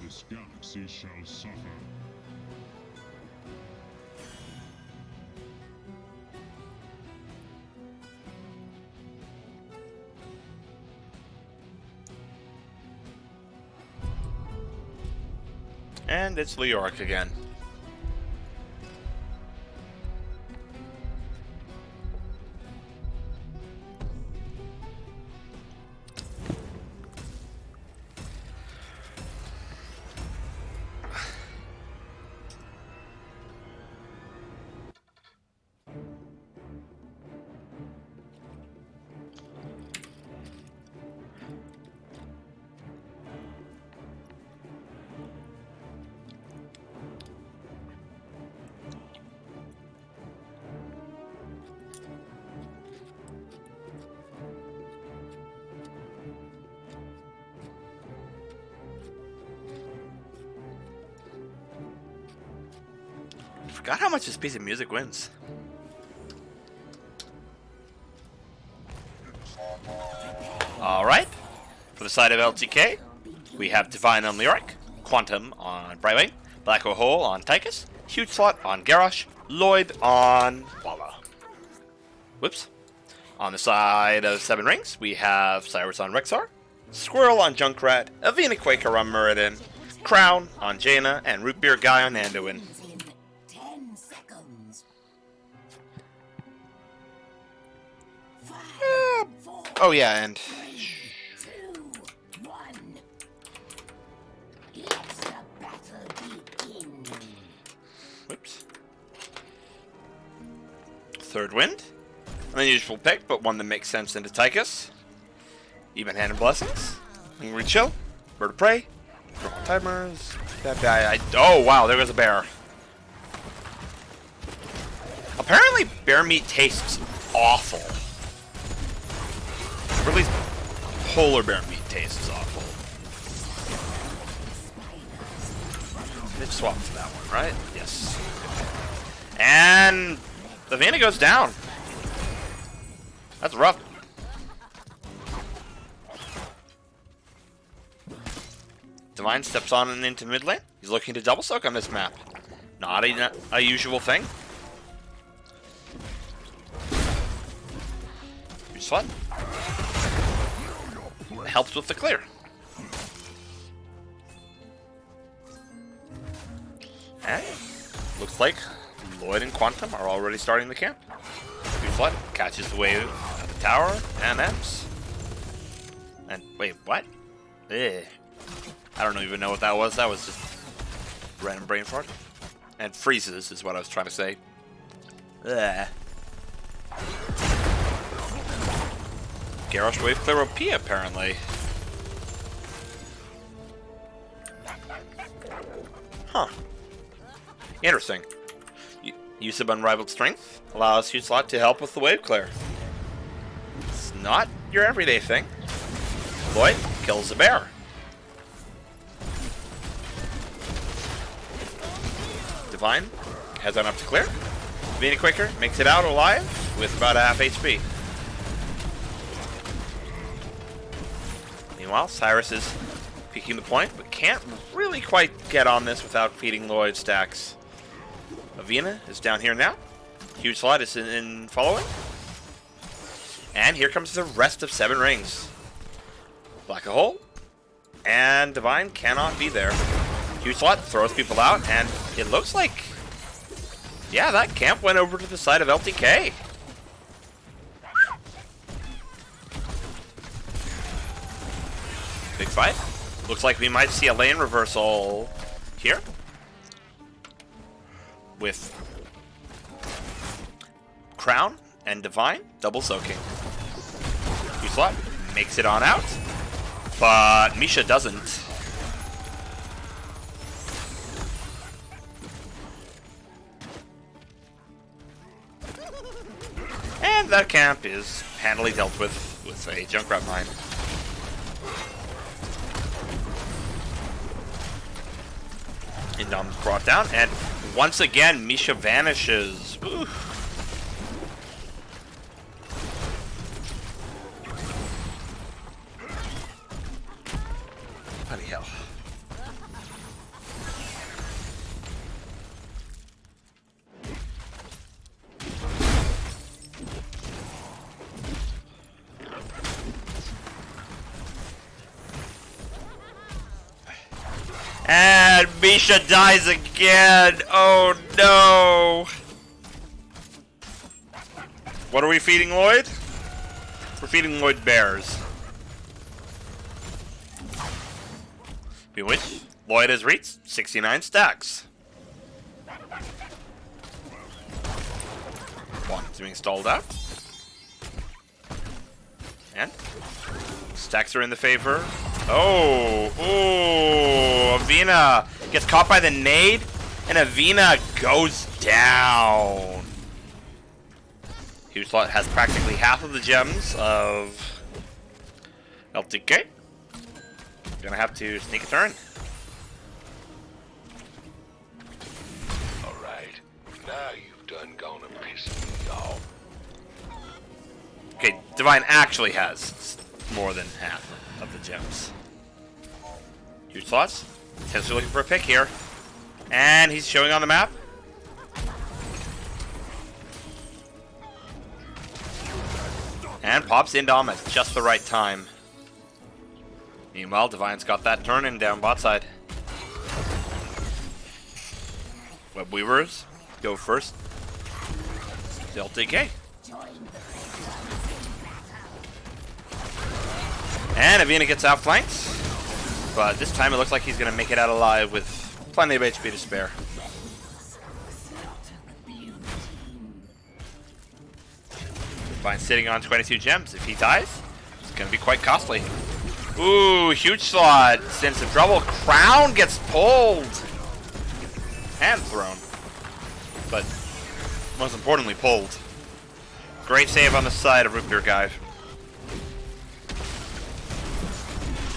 This galaxy shall suffer. And it's Leoric again. Forgot how much this piece of music wins. Alright. For the side of LTK, we have Divine on Leoric, Quantum on Brightwing, Black Hole on Tychus, Huge Slot on Garrosh, Lloyd on Vala. Whoops. On the side of Seven Rings, we have Cyrus on Rexar, Squirrel on Junkrat, Avina Quaker on Muradin, Crown on Jaina, and Root Beer Guy on Anduin. In 10 seconds. 5, 4, Oh yeah, and 2, 1. Let the battle begin. whoops. Third Wind. An unusual pick, but one that makes sense into Tychus. Even-handed Blessings. Angry Chill. Bird of Prey. Timers. That guy. Oh wow, there goes a bear. Apparently, bear meat tastes awful. Or at least polar bear meat tastes awful. They've swapped to that one, right? Yes. And The Vayne goes down. That's rough. Divine steps on and into mid lane. He's looking to double soak on this map. Not a usual thing. Huge slut. Helps with the clear. And looks like Lloyd and Quantum are already starting the camp. Huge slut catches the wave at the tower and M's. And wait, what? Ugh. I don't even know what that was. That was just random brain fart. And freezes is what I was trying to say. Ugh. Garrosh wave clear OP apparently. Huh. Interesting. Use of unrivaled strength allows Huge Slot to help with the wave clear. It's not your everyday thing. Lloyd kills the bear. Divine heads on up to clear. Vayne Quicker makes it out alive with about a half HP. Meanwhile, Cyrus is peeking the point, but can't really quite get on this without feeding Lloyd stacks. Avina is down here now. Huge Slot is in following. And here comes the rest of 7 rings. Black a hole. And Divine cannot be there. Huge Slot throws people out, and it looks like, yeah, that camp went over to the side of LTK. Big fight. Looks like we might see a lane reversal here. With Crown and Divine double soaking. Huge Slot makes it on out, but Misha doesn't. And that camp is handily dealt with a Junkrat mine. Indom's brought down, and once again, Misha vanishes. Ooh. Bloody hell. And Misha dies again. Oh no. What are we feeding Lloyd? We're feeding Lloyd bears. In which Lloyd has reached 69 stacks. One is being stalled out. And stacks are in the favor. Oh, Avina gets caught by the nade, and Avina goes down. Huge Slot has practically half of the gems of LTK. Gonna have to sneak a turn. Alright, now you've done gone and pissed me off. Okay, Divine actually has more than half of the gems. Huge Slots. Potentially looking for a pick here. And he's showing on the map. And pops Indom at just the right time. Meanwhile, Divine's got that turn in down bot side. Web Weavers go first. LTK. And Avina gets outflanked. But this time it looks like he's going to make it out alive with plenty of HP to spare. Divine sitting on 22 gems. If he dies, it's going to be quite costly. Ooh, Huge Slot. In some trouble. Crown gets pulled. And thrown. But most importantly, pulled. Great save on the side of Root Beer Guy.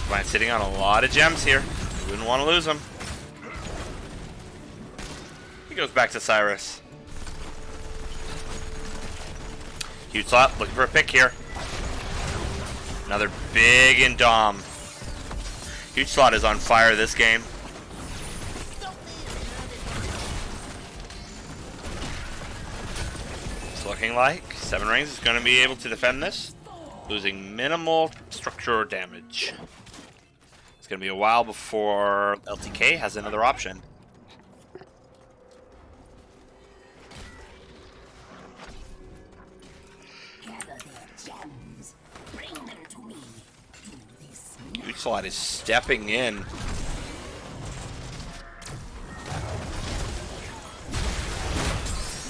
Divine sitting on a lot of gems here. We wouldn't want to lose them. He goes back to Cyrus. Huge slot, looking for a pick here. Another big Indom. Huge slot is on fire this game. It's looking like 7 Rings is going to be able to defend this, losing minimal structural damage. It's going to be a while before LTK has another option. Huge slot is stepping in.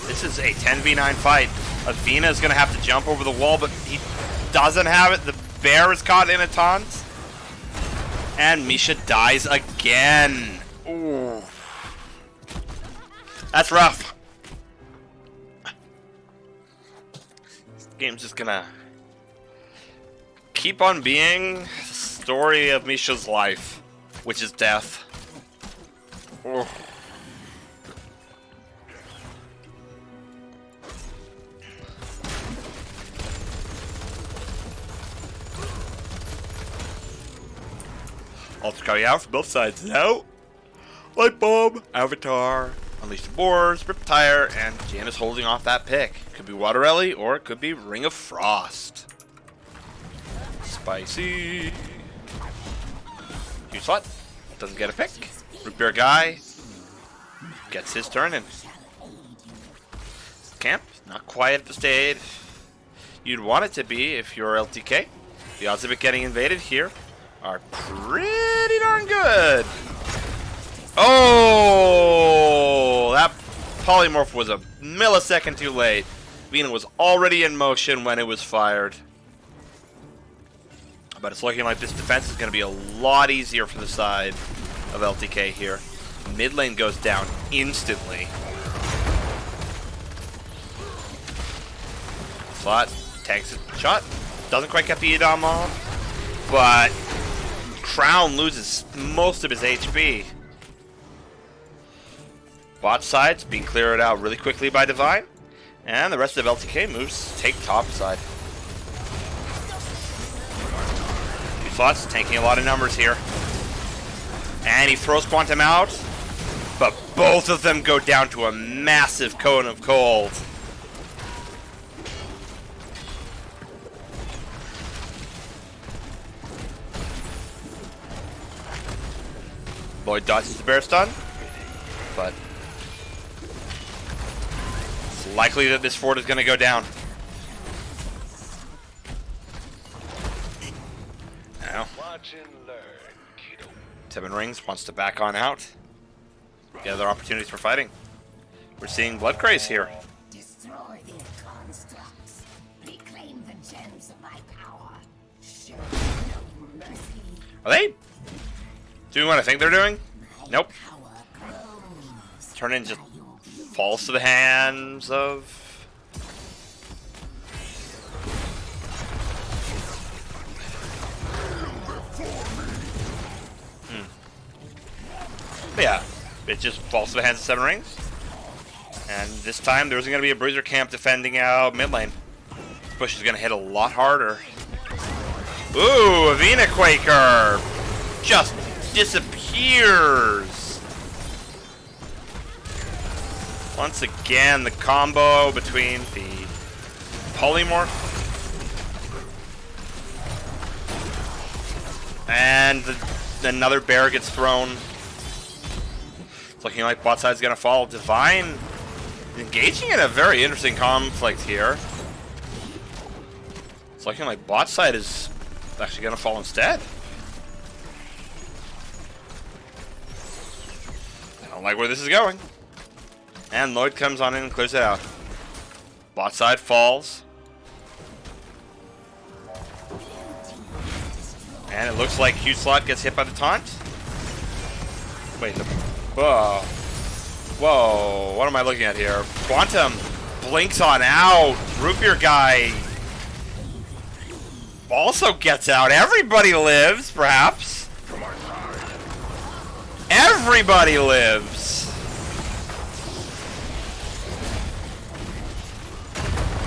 This is a 10v9 fight. Avina is going to have to jump over the wall, but he doesn't have it. The bear is caught in a taunt. And Misha dies again. Ooh. That's rough. This game's just going to keep on being the story of Misha's life, which is death. Ooh. Ultra coming out from both sides now. Light Bulb, Avatar, Unleash the Boars, Rip Tire, and Janice holding off that pick. Could be Waterelli or it could be Ring of Frost. Spicy. Huge slot. Doesn't get a pick. Root Beer Guy gets his turn in. Camp, not quite at the stage you'd want it to be if you're LTK. The odds of it getting invaded here are pretty darn good. Oh, that polymorph was a millisecond too late. Vina was already in motion when it was fired. But it's looking like this defense is going to be a lot easier for the side of LTK here. Mid lane goes down instantly. Slot takes a shot. Doesn't quite get the Edom off. But Crown loses most of his HP. Bot side's being cleared out really quickly by Divine. And the rest of LTK moves take top side. Slots tanking a lot of numbers here. And he throws Quantum out. But both of them go down to a massive cone of cold. Lloyd dodges the bear stun, but it's likely that this fort is going to go down. Now, Watch and learn, kiddo. 7 Rings wants to back on out. Get other opportunities for fighting. We're seeing Blood Craze here. Destroy their constructs. Reclaim the gems of my power. Show no mercy. Are they doing what I think they're doing? Nope. Power grows. Turn in just falls to the hands of... Yeah, it just falls to the hands of 7 Rings. And this time there isn't going to be a Bruiser camp defending out mid lane. Push is going to hit a lot harder. Ooh, Avina Quaker just disappears. Once again, the combo between the polymorph and another bear gets thrown. It's looking like bot side's gonna fall. Divine engaging in a very interesting conflict here. It's looking like bot side is actually gonna fall instead. I don't like where this is going. And Lloyd comes on in and clears it out. Bot side falls. And it looks like Huge Slot gets hit by the taunt. Wait, whoa. Whoa, what am I looking at here? Quantum blinks on out. Root Beer Guy also gets out. Everybody lives, perhaps. Everybody lives.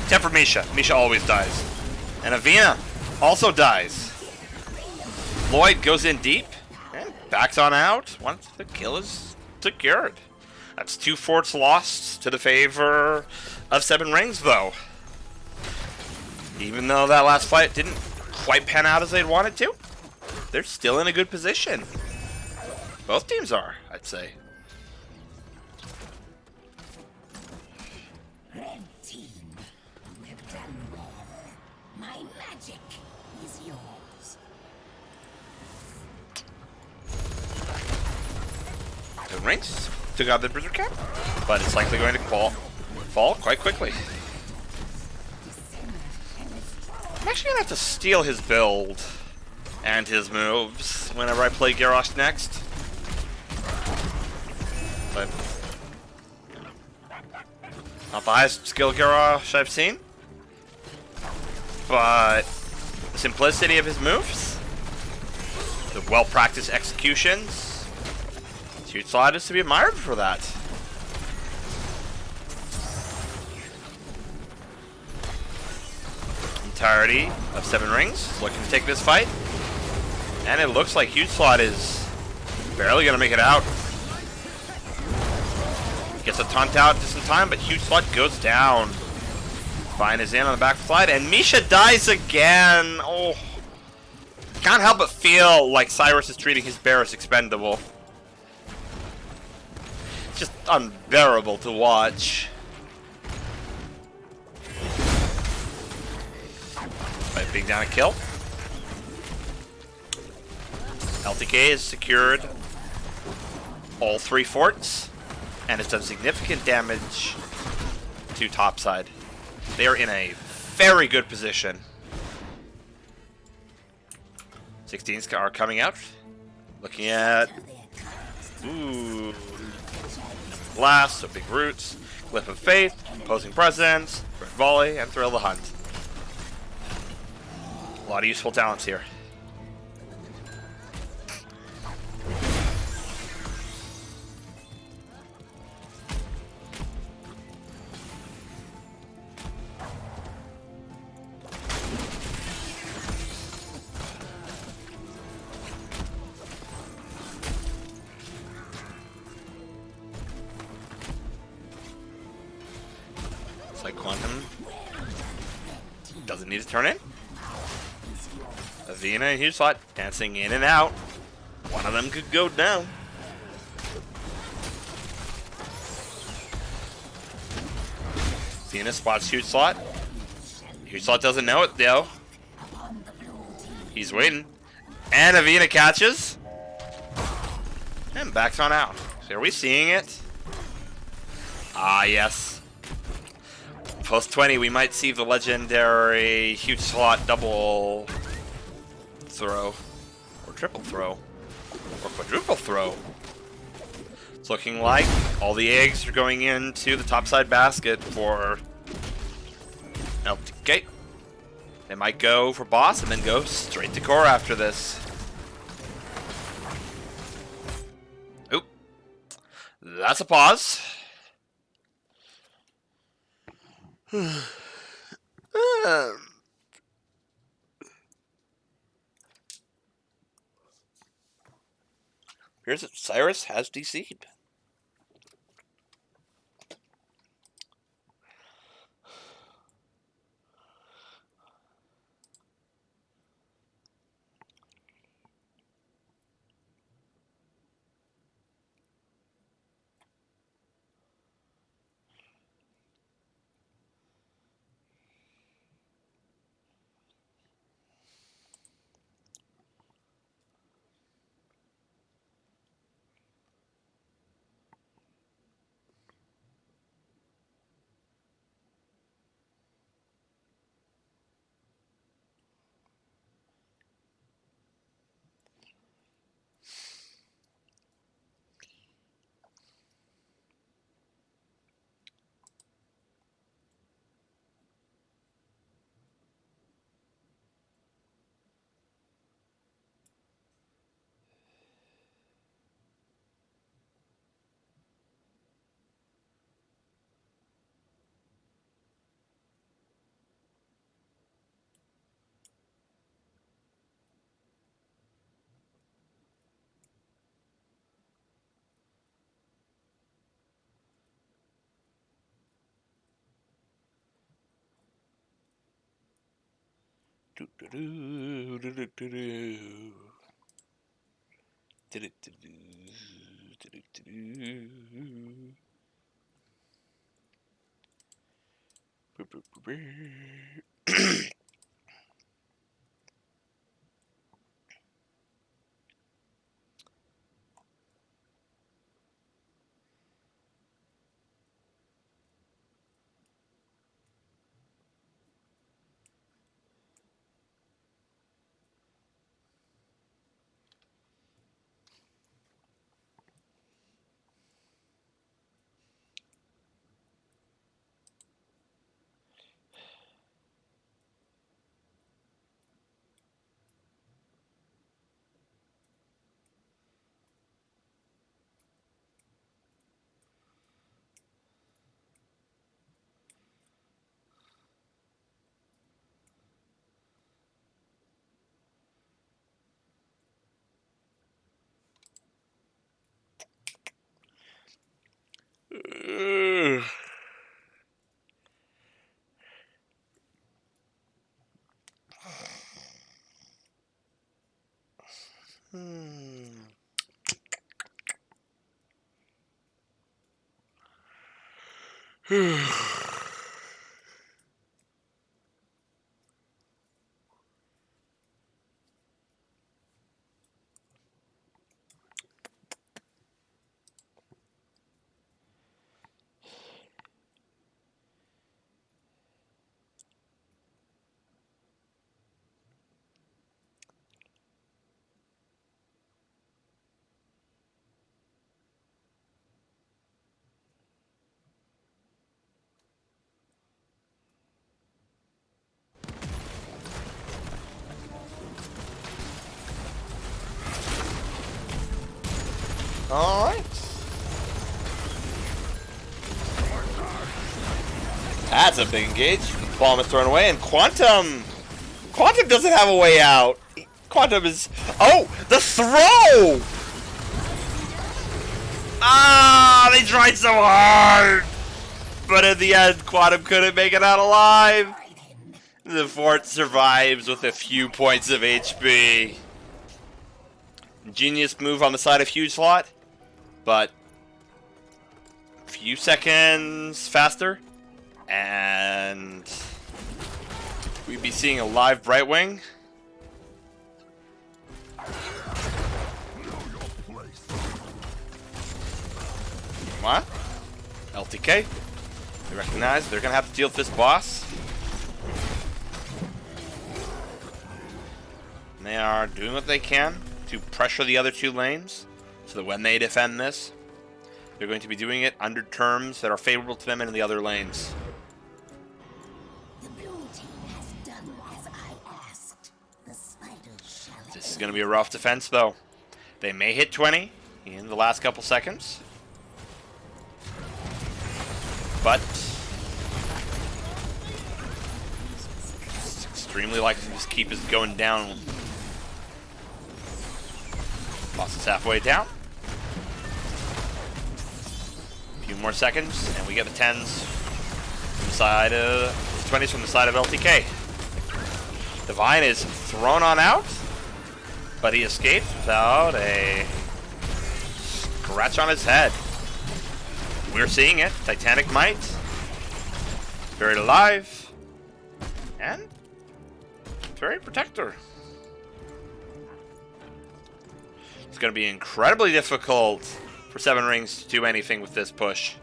Except for Misha. Misha always dies. And Avina also dies. Lloyd goes in deep and backs on out once the kill is secured. That's 2 forts lost to the favor of 7 rings, though. Even though that last fight didn't quite pan out as they'd wanted to, they're still in a good position. Both teams are, I'd say. Red team, we've done well. My magic is yours. The rings took out the Bruiser Cap, but it's likely going to fall quite quickly. I'm actually going to have to steal his build and his moves whenever I play Garrosh next. But not the highest skill Garrosh I've seen, but the simplicity of his moves, the well-practiced executions, Huge Slot is to be admired for that. Entirety of 7 rings looking to take this fight, and it looks like Huge Slot is barely gonna make it out. Gets a taunt out just in time, but Huge Slot goes down. Vine is in on the back slide, and Misha dies again. Oh, can't help but feel like Cyrus is treating his bear as expendable. It's just unbearable to watch. Being down a kill. LTK has secured all 3 forts and has done significant damage to topside. They are in a very good position. 16s are coming out. Looking at Blast, so big roots, Glyph of Faith, Opposing Presence, Red Volley, and Thrill the Hunt. A lot of useful talents here. It's like Quantum doesn't need to turn in. Avina and Huge Slot dancing in and out. One of them could go down. Avina spots Huge Slot. Huge Slot doesn't know it though. He's waiting. And Avina catches. And backs on out. So are we seeing it? Ah, yes. Post 20, we might see the legendary Huge Slot double throw, or triple throw, or quadruple throw. It's looking like all the eggs are going into the topside basket for LTK. They might go for boss and then go straight to core after this. Oop. That's a pause. Here's it. Cyrus has DC'd. Alright. That's a big engage. Bomb is thrown away, and Quantum doesn't have a way out. Quantum is... Oh! The throw! Ah! They tried so hard! But in the end, Quantum couldn't make it out alive. The fort survives with a few points of HP. Genius move on the side of Huge Slot, but a few seconds faster, and we'd be seeing a live Brightwing. What? LTK. They recognize they're gonna have to deal with this boss. And they are doing what they can to pressure the other two lanes, so that when they defend this, they're going to be doing it under terms that are favorable to them in the other lanes. The blue team has done as I asked. The spiders shall... This is going to be a rough defense, though. They may hit 20 in the last couple seconds, but it's extremely likely to just keep us going down. Boss is halfway down. A few more seconds, and we get the 10s from the side of 20s from the side of LTK. Divine is thrown on out, but he escapes without a scratch on his head. We're seeing it. Titanic Might. Buried alive. And Fairy Protector. It's going to be incredibly difficult for Seven Rings to do anything with this push.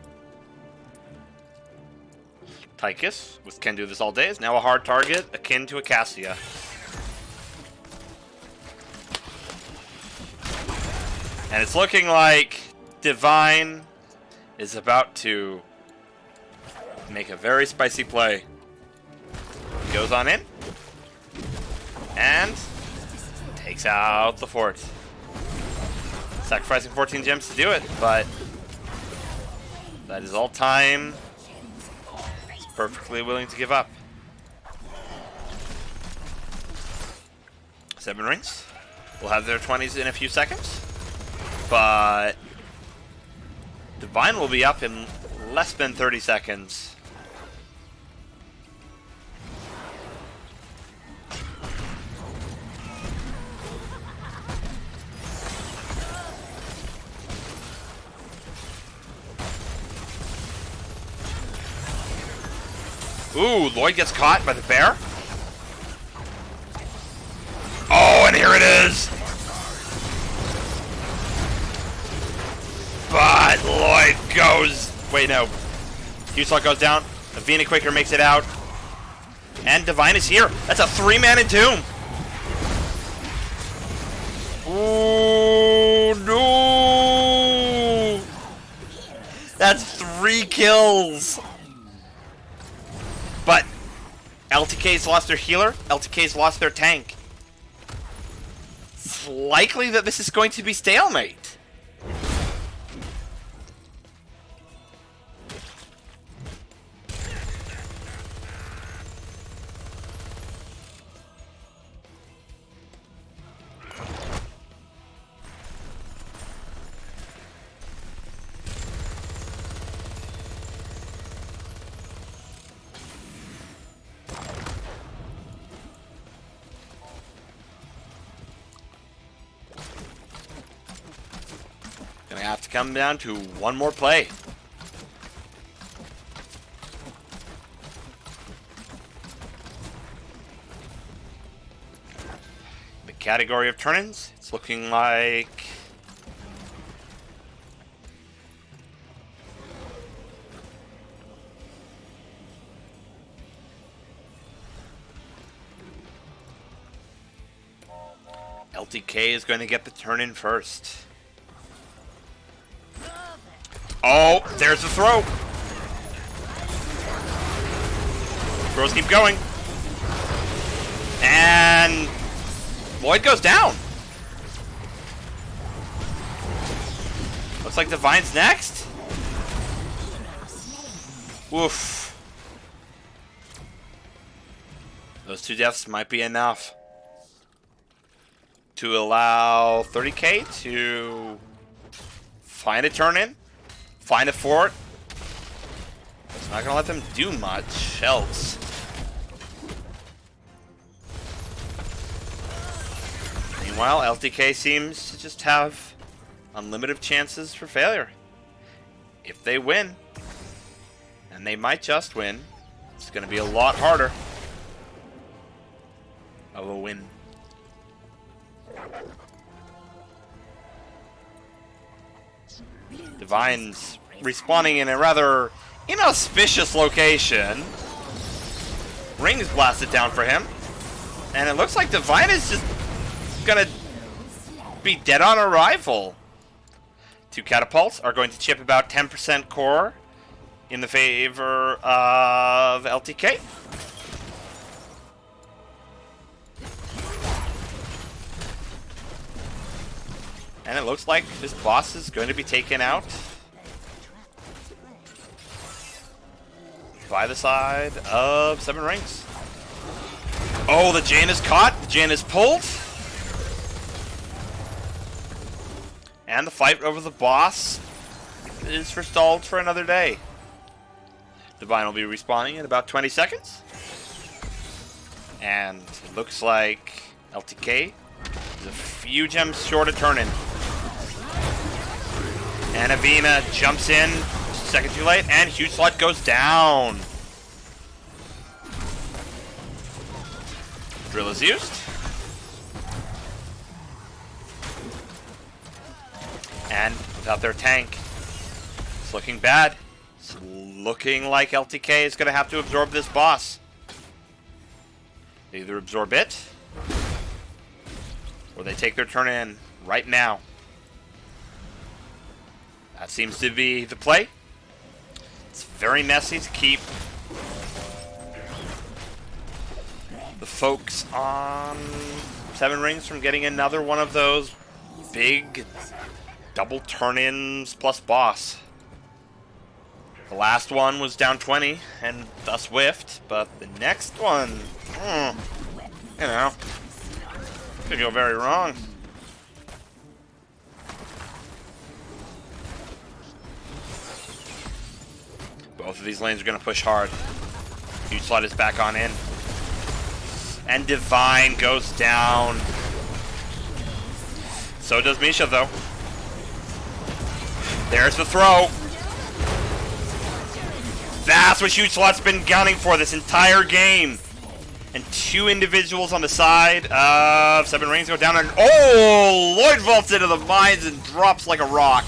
Tychus, with can do this all day, is now a hard target akin to a Cassia. And it's looking like Divine is about to make a very spicy play. Goes on in and takes out the fort. Sacrificing 14 gems to do it, but that is all time. He's perfectly willing to give up. 7 Rings will have their 20s in a few seconds, but Divine will be up in less than 30 seconds. Ooh, Lloyd gets caught by the bear. Oh, and here it is. But Lloyd goes... Wait, no. Huslot goes down. Avena Quaker makes it out. And Divine is here. That's a 3-man Entomb. Oh, no. That's 3 kills. But LTK's lost their healer. LTK's lost their tank. It's likely that this is going to be stalemate. Gonna have to come down to one more play. The category of turn-ins, it's looking like... LTK is going to get the turn-in first. Oh, there's the throw. Throws keep going. And Lloyd goes down. Looks like Divine's next. Woof. Those 2 deaths might be enough to allow 30k to find a turn-in. Find a fort. It's not gonna let them do much else. Meanwhile, LTK seems to just have unlimited chances for failure. If they win, and they might just win, it's gonna be a lot harder of a win. Divine's respawning in a rather inauspicious location. Rings blasted down for him. And it looks like Divine is just gonna be dead on arrival. 2 catapults are going to chip about 10% core in the favor of LTK. And it looks like this boss is going to be taken out by the side of 7 Rings. Oh, the Jane is caught. The Jane is pulled. And the fight over the boss is forestalled for another day. Divine will be respawning in about 20 seconds. And it looks like LTK is a few gems short of turn-in. And Avena jumps in, just a second too late, and Huslot goes down. Drill is used. And without their tank, it's looking bad. It's looking like LTK is going to have to absorb this boss. They either absorb it, or they take their turn in right now. That seems to be the play. It's very messy to keep the folks on 7 Rings from getting another one of those big double turn-ins plus boss. The last one was down 20 and thus whiffed, but the next one, you know, could go very wrong. Both of these lanes are going to push hard. Huge slot is back on in. And Divine goes down. So does Misha, though. There's the throw. That's what Huge Slot's been gunning for this entire game. And 2 individuals on the side of 7 Rings go down, and oh! Lloyd vaults into the mines and drops like a rock.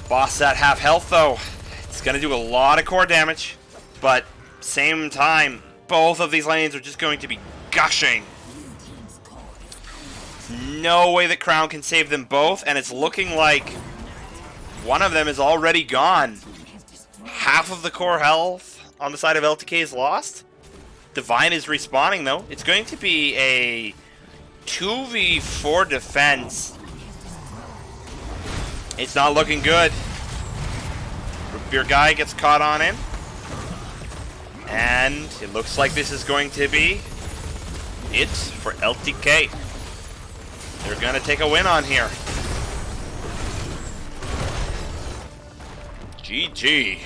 Boss at half health, though. It's going to do a lot of core damage. But, same time, both of these lanes are just going to be gushing. No way that Crown can save them both, and it's looking like one of them is already gone. Half of the core health on the side of LTK is lost. Divine is respawning, though. It's going to be a 2v4 defense. It's not looking good. Your guy gets caught on him. And it looks like this is going to be it for LTK. They're going to take a win on here. GG.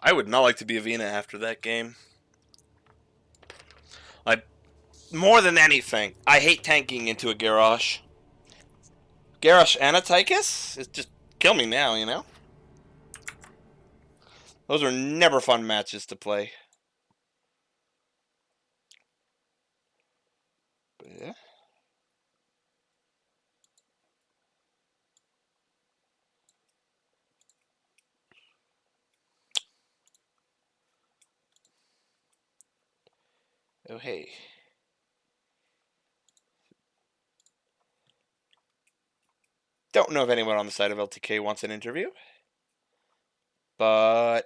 I would not like to be Avena after that game. More than anything, I hate tanking into a Garrosh. Garrosh and a Tychus? It's just kill me now, you know? Those are never fun matches to play. But yeah. Oh, hey. Don't know if anyone on the side of LTK wants an interview. But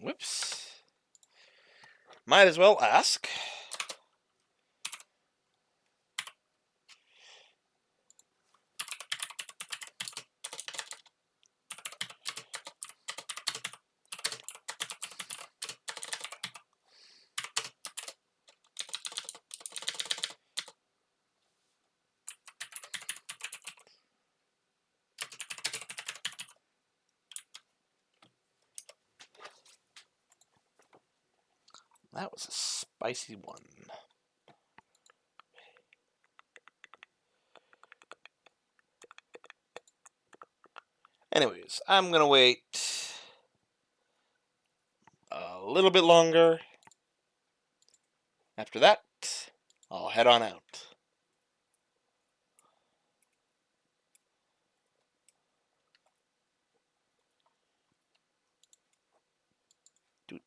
whoops. Might as well ask. That was a spicy one. Anyways, I'm gonna wait a little bit longer. After that, I'll head on out. Dude.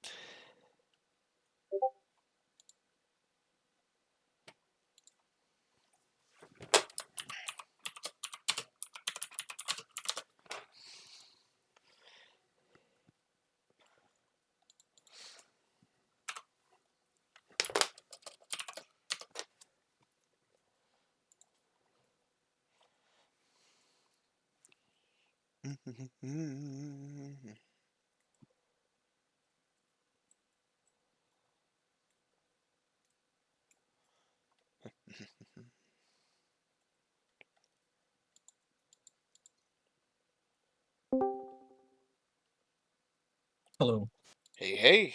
Hello. Hey, hey.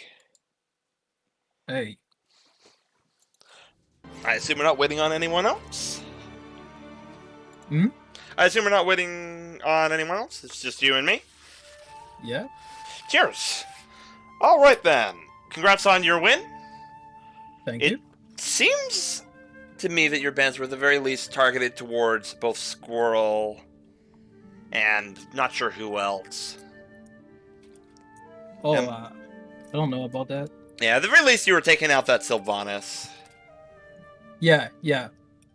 Hey. I assume we're not waiting on anyone else? Hmm? I assume we're not waiting on anyone else? It's just you and me? Yeah? Cheers! Alright then. Congrats on your win. Thank It you. seems to me that your bans were at the very least targeted towards both Squirrel and not sure who else. Oh, Um, I don't know about that. Yeah, at the very least you were taking out that Sylvanas. Yeah.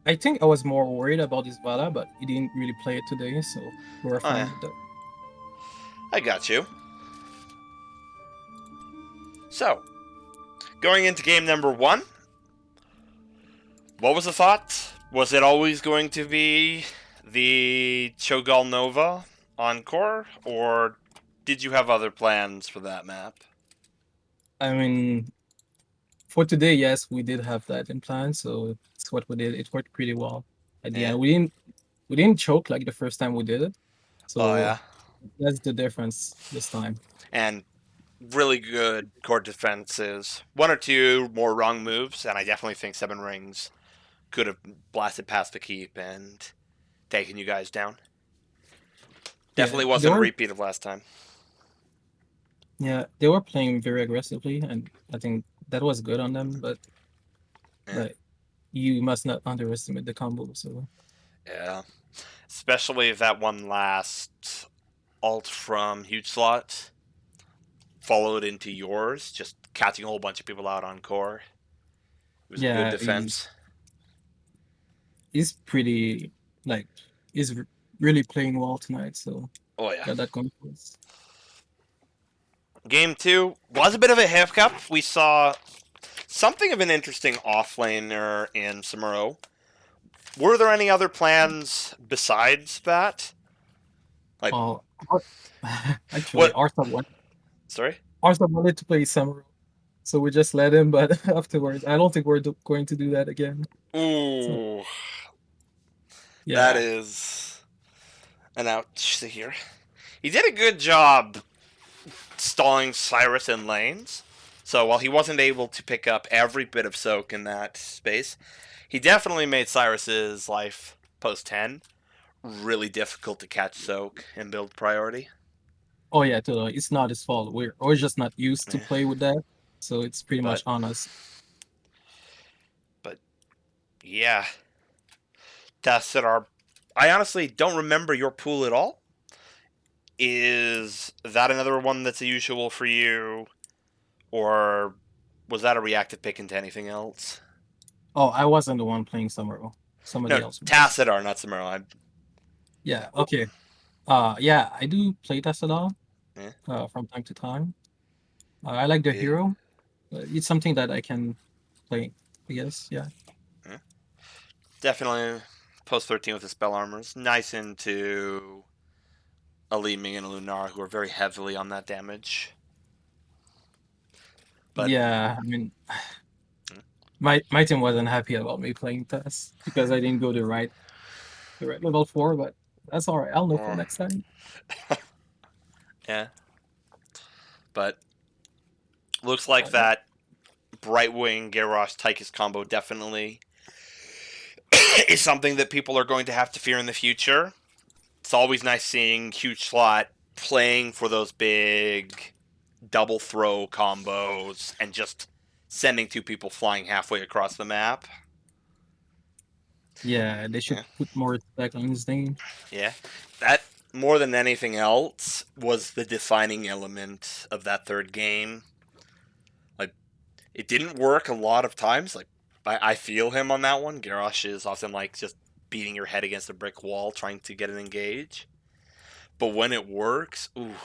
I think I was more worried about this Vada, but he didn't really play it today, so we're fine yeah. with that. I got you. So, going into game number 1, what was the thought? Was it always going to be the Cho'Gall Nova Encore, or did you have other plans for that map? I mean, for today, yes, we did have that in plan, so it's what we did. It worked pretty well at the Yeah. end. We didn't choke like the first time we did it, Oh so yeah. that's the difference this time. And really good core defenses. One or two more wrong moves, and I definitely think Seven Rings could have blasted past the keep and taken you guys down. Yeah, Definitely they wasn't a were repeat of last time. yeah they were playing very aggressively, and I think that was good on them. But Yeah. like you must not underestimate the combo. So Yeah. Especially if that one last alt from Huge Slot followed into yours, just catching a whole bunch of people out on core. It was a good yeah, defense. he's pretty like he's really playing well tonight. So Oh yeah. got that going for us. Game 2 was a bit of a hiccup. We saw something of an interesting offlaner in Samuro. Were there any other plans besides that? Like Oh, actually, what? Sorry. Arthur wanted to play Samurai, so we just let him. But afterwards, I don't think we're going to do that again. So Ooh, that yeah, is an ouch to hear. He did a good job stalling Cyrus in lanes. So while he wasn't able to pick up every bit of soak in that space, he definitely made Cyrus's life post 10 really difficult to catch soak and build priority. oh yeah, totally. It's not his fault. We're just not used to Yeah. play with that, so it's pretty much But on us. but yeah, tests that are. I honestly don't remember your pool at all. Is that another one that's a usual for you, or was that a reactive pick into anything else? Oh, I wasn't the one playing Samurai. No, Somebody else was. Tassadar, not Samuro. Yeah. Okay. Yeah, I do play Tassadal Yeah, from time to time. I like the yeah, hero. It's something that I can play. I guess. Yeah. yeah. Definitely post 13 with the spell armors. Nice into a Li Ming and a Lunar who are very heavily on that damage. But Yeah. I mean, my team wasn't happy about me playing Tess because I didn't go the right level 4, but that's all right. I'll know for uh, next time. yeah, but looks like Oh yeah. that Brightwing Garrosh Tychus combo definitely is something that people are going to have to fear in the future. It's always nice seeing Huge Slot playing for those big double throw combos and just sending two people flying halfway across the map. Yeah, they should Yeah, put more respect on his name. yeah. That more than anything else was the defining element of that third game. Like it didn't work a lot of times. Like I feel him on that one. Garrosh is often like just beating your head against a brick wall trying to get an engage. But when it works, ooh,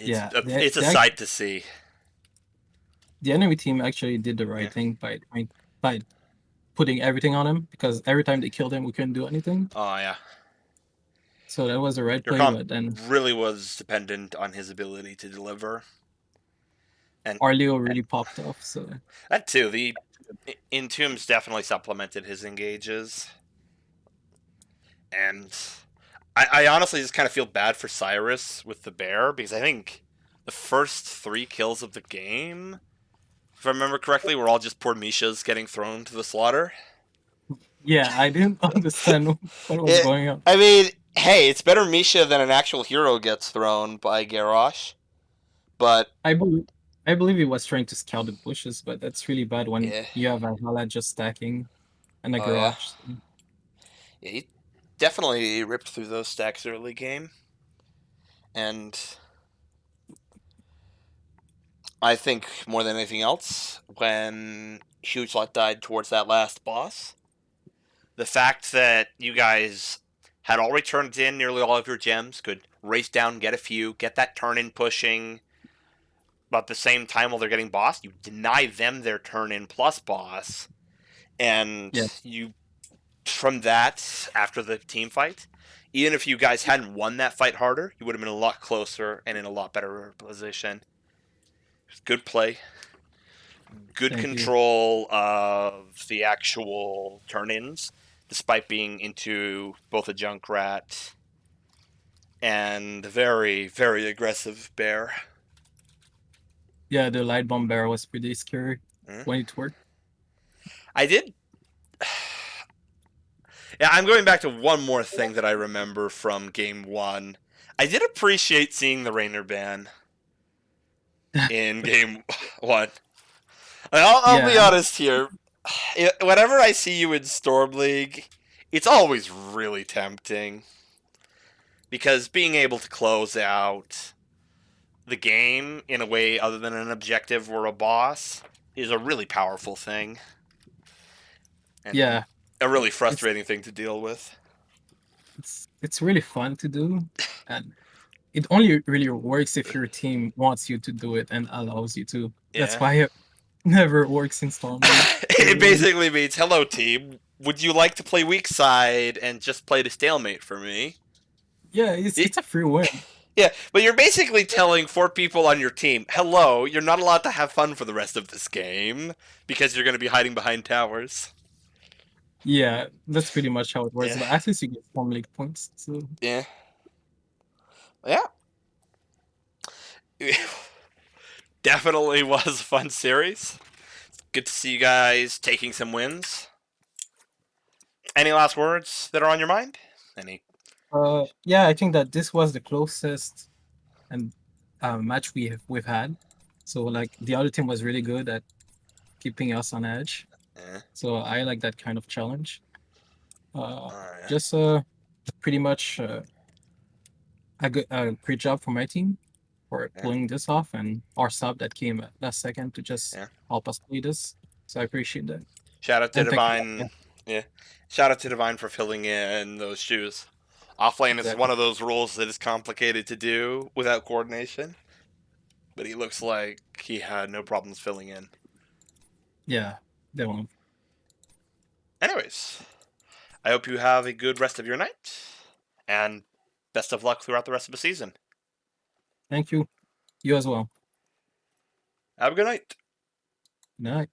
Yeah, it's a sight to see. the enemy team actually did the Yeah. right thing by putting everything on him because every time they killed him, we couldn't do anything. Oh yeah. So that was the right Your play. comp But then really was dependent on his ability to deliver, and Arleo really popped off. So that too. The Entombs definitely supplemented his engages, and I honestly just kind of feel bad for Cyrus with the bear because I think the first 3 kills of the game, if I remember correctly, were all just poor Misha's getting thrown to the slaughter. yeah, I didn't understand what was It, going on. I mean, hey, it's better Misha than an actual hero gets thrown by Garrosh, but I believe I believe he was trying to scout the bushes, but that's really bad when yeah, you have a Hala just stacking and a oh yeah. garage. Yeah, he definitely ripped through those stacks early game. And I think more than anything else, when Huge Lot died towards that last boss, the fact that you guys had already turned in nearly all of your gems, could race down, get a few, get that turn in pushing, but at the same time while they're getting boss, you deny them their turn in plus boss, and Yeah, you from that, after the team fight, even if you guys hadn't won that fight harder, you would have been a lot closer and in a lot better position. Good play. good Thank you. control of the actual turn-ins, despite being into both a Junkrat and very, very aggressive bear. Yeah, the light bomb barrel was pretty scary Mm. when it worked. I did. Yeah, I'm going back to one more thing that I remember from game one. I did appreciate seeing the Rainer ban in game one. I'll be Yeah, honest here. Whenever I see you in Storm League, it's always really tempting. Because being able to close out the game in a way other than an objective or a boss is a really powerful thing. And yeah, a really it's frustrating thing to deal with. it's really fun to do, and it only really works if your team wants you to do it and allows you to. That's Yeah. why it never works in Storm League. It basically means, hello team, would you like to play weak side and just play the stalemate for me? Yeah, it's a free win. Yeah, but you're basically telling 4 people on your team, hello, you're not allowed to have fun for the rest of this game because you're going to be hiding behind towers. Yeah, that's pretty much how it works. Yeah. But at least you get Storm League points. So Yeah. Yeah. Definitely was a fun series. Good to see you guys taking some wins. Any last words that are on your mind? Any? yeah, I think that this was the closest and match we've had. So like the other team was really good at keeping us on edge. Eh. So I like that kind of challenge. Alright. Just pretty much a great job for my team for Yeah. pulling this off, and our sub that came at last second to just Yeah. help us play this. So I appreciate that. Shout out to And thank you. Divine. Yeah. Shout out to Divine for filling in those shoes. Offlane is Exactly. one of those roles that is complicated to do without coordination. But he looks like he had no problems filling in. Yeah, that one. Anyways, I hope you have a good rest of your night. And best of luck throughout the rest of the season. Thank you. You as well. Have a good night. Good night.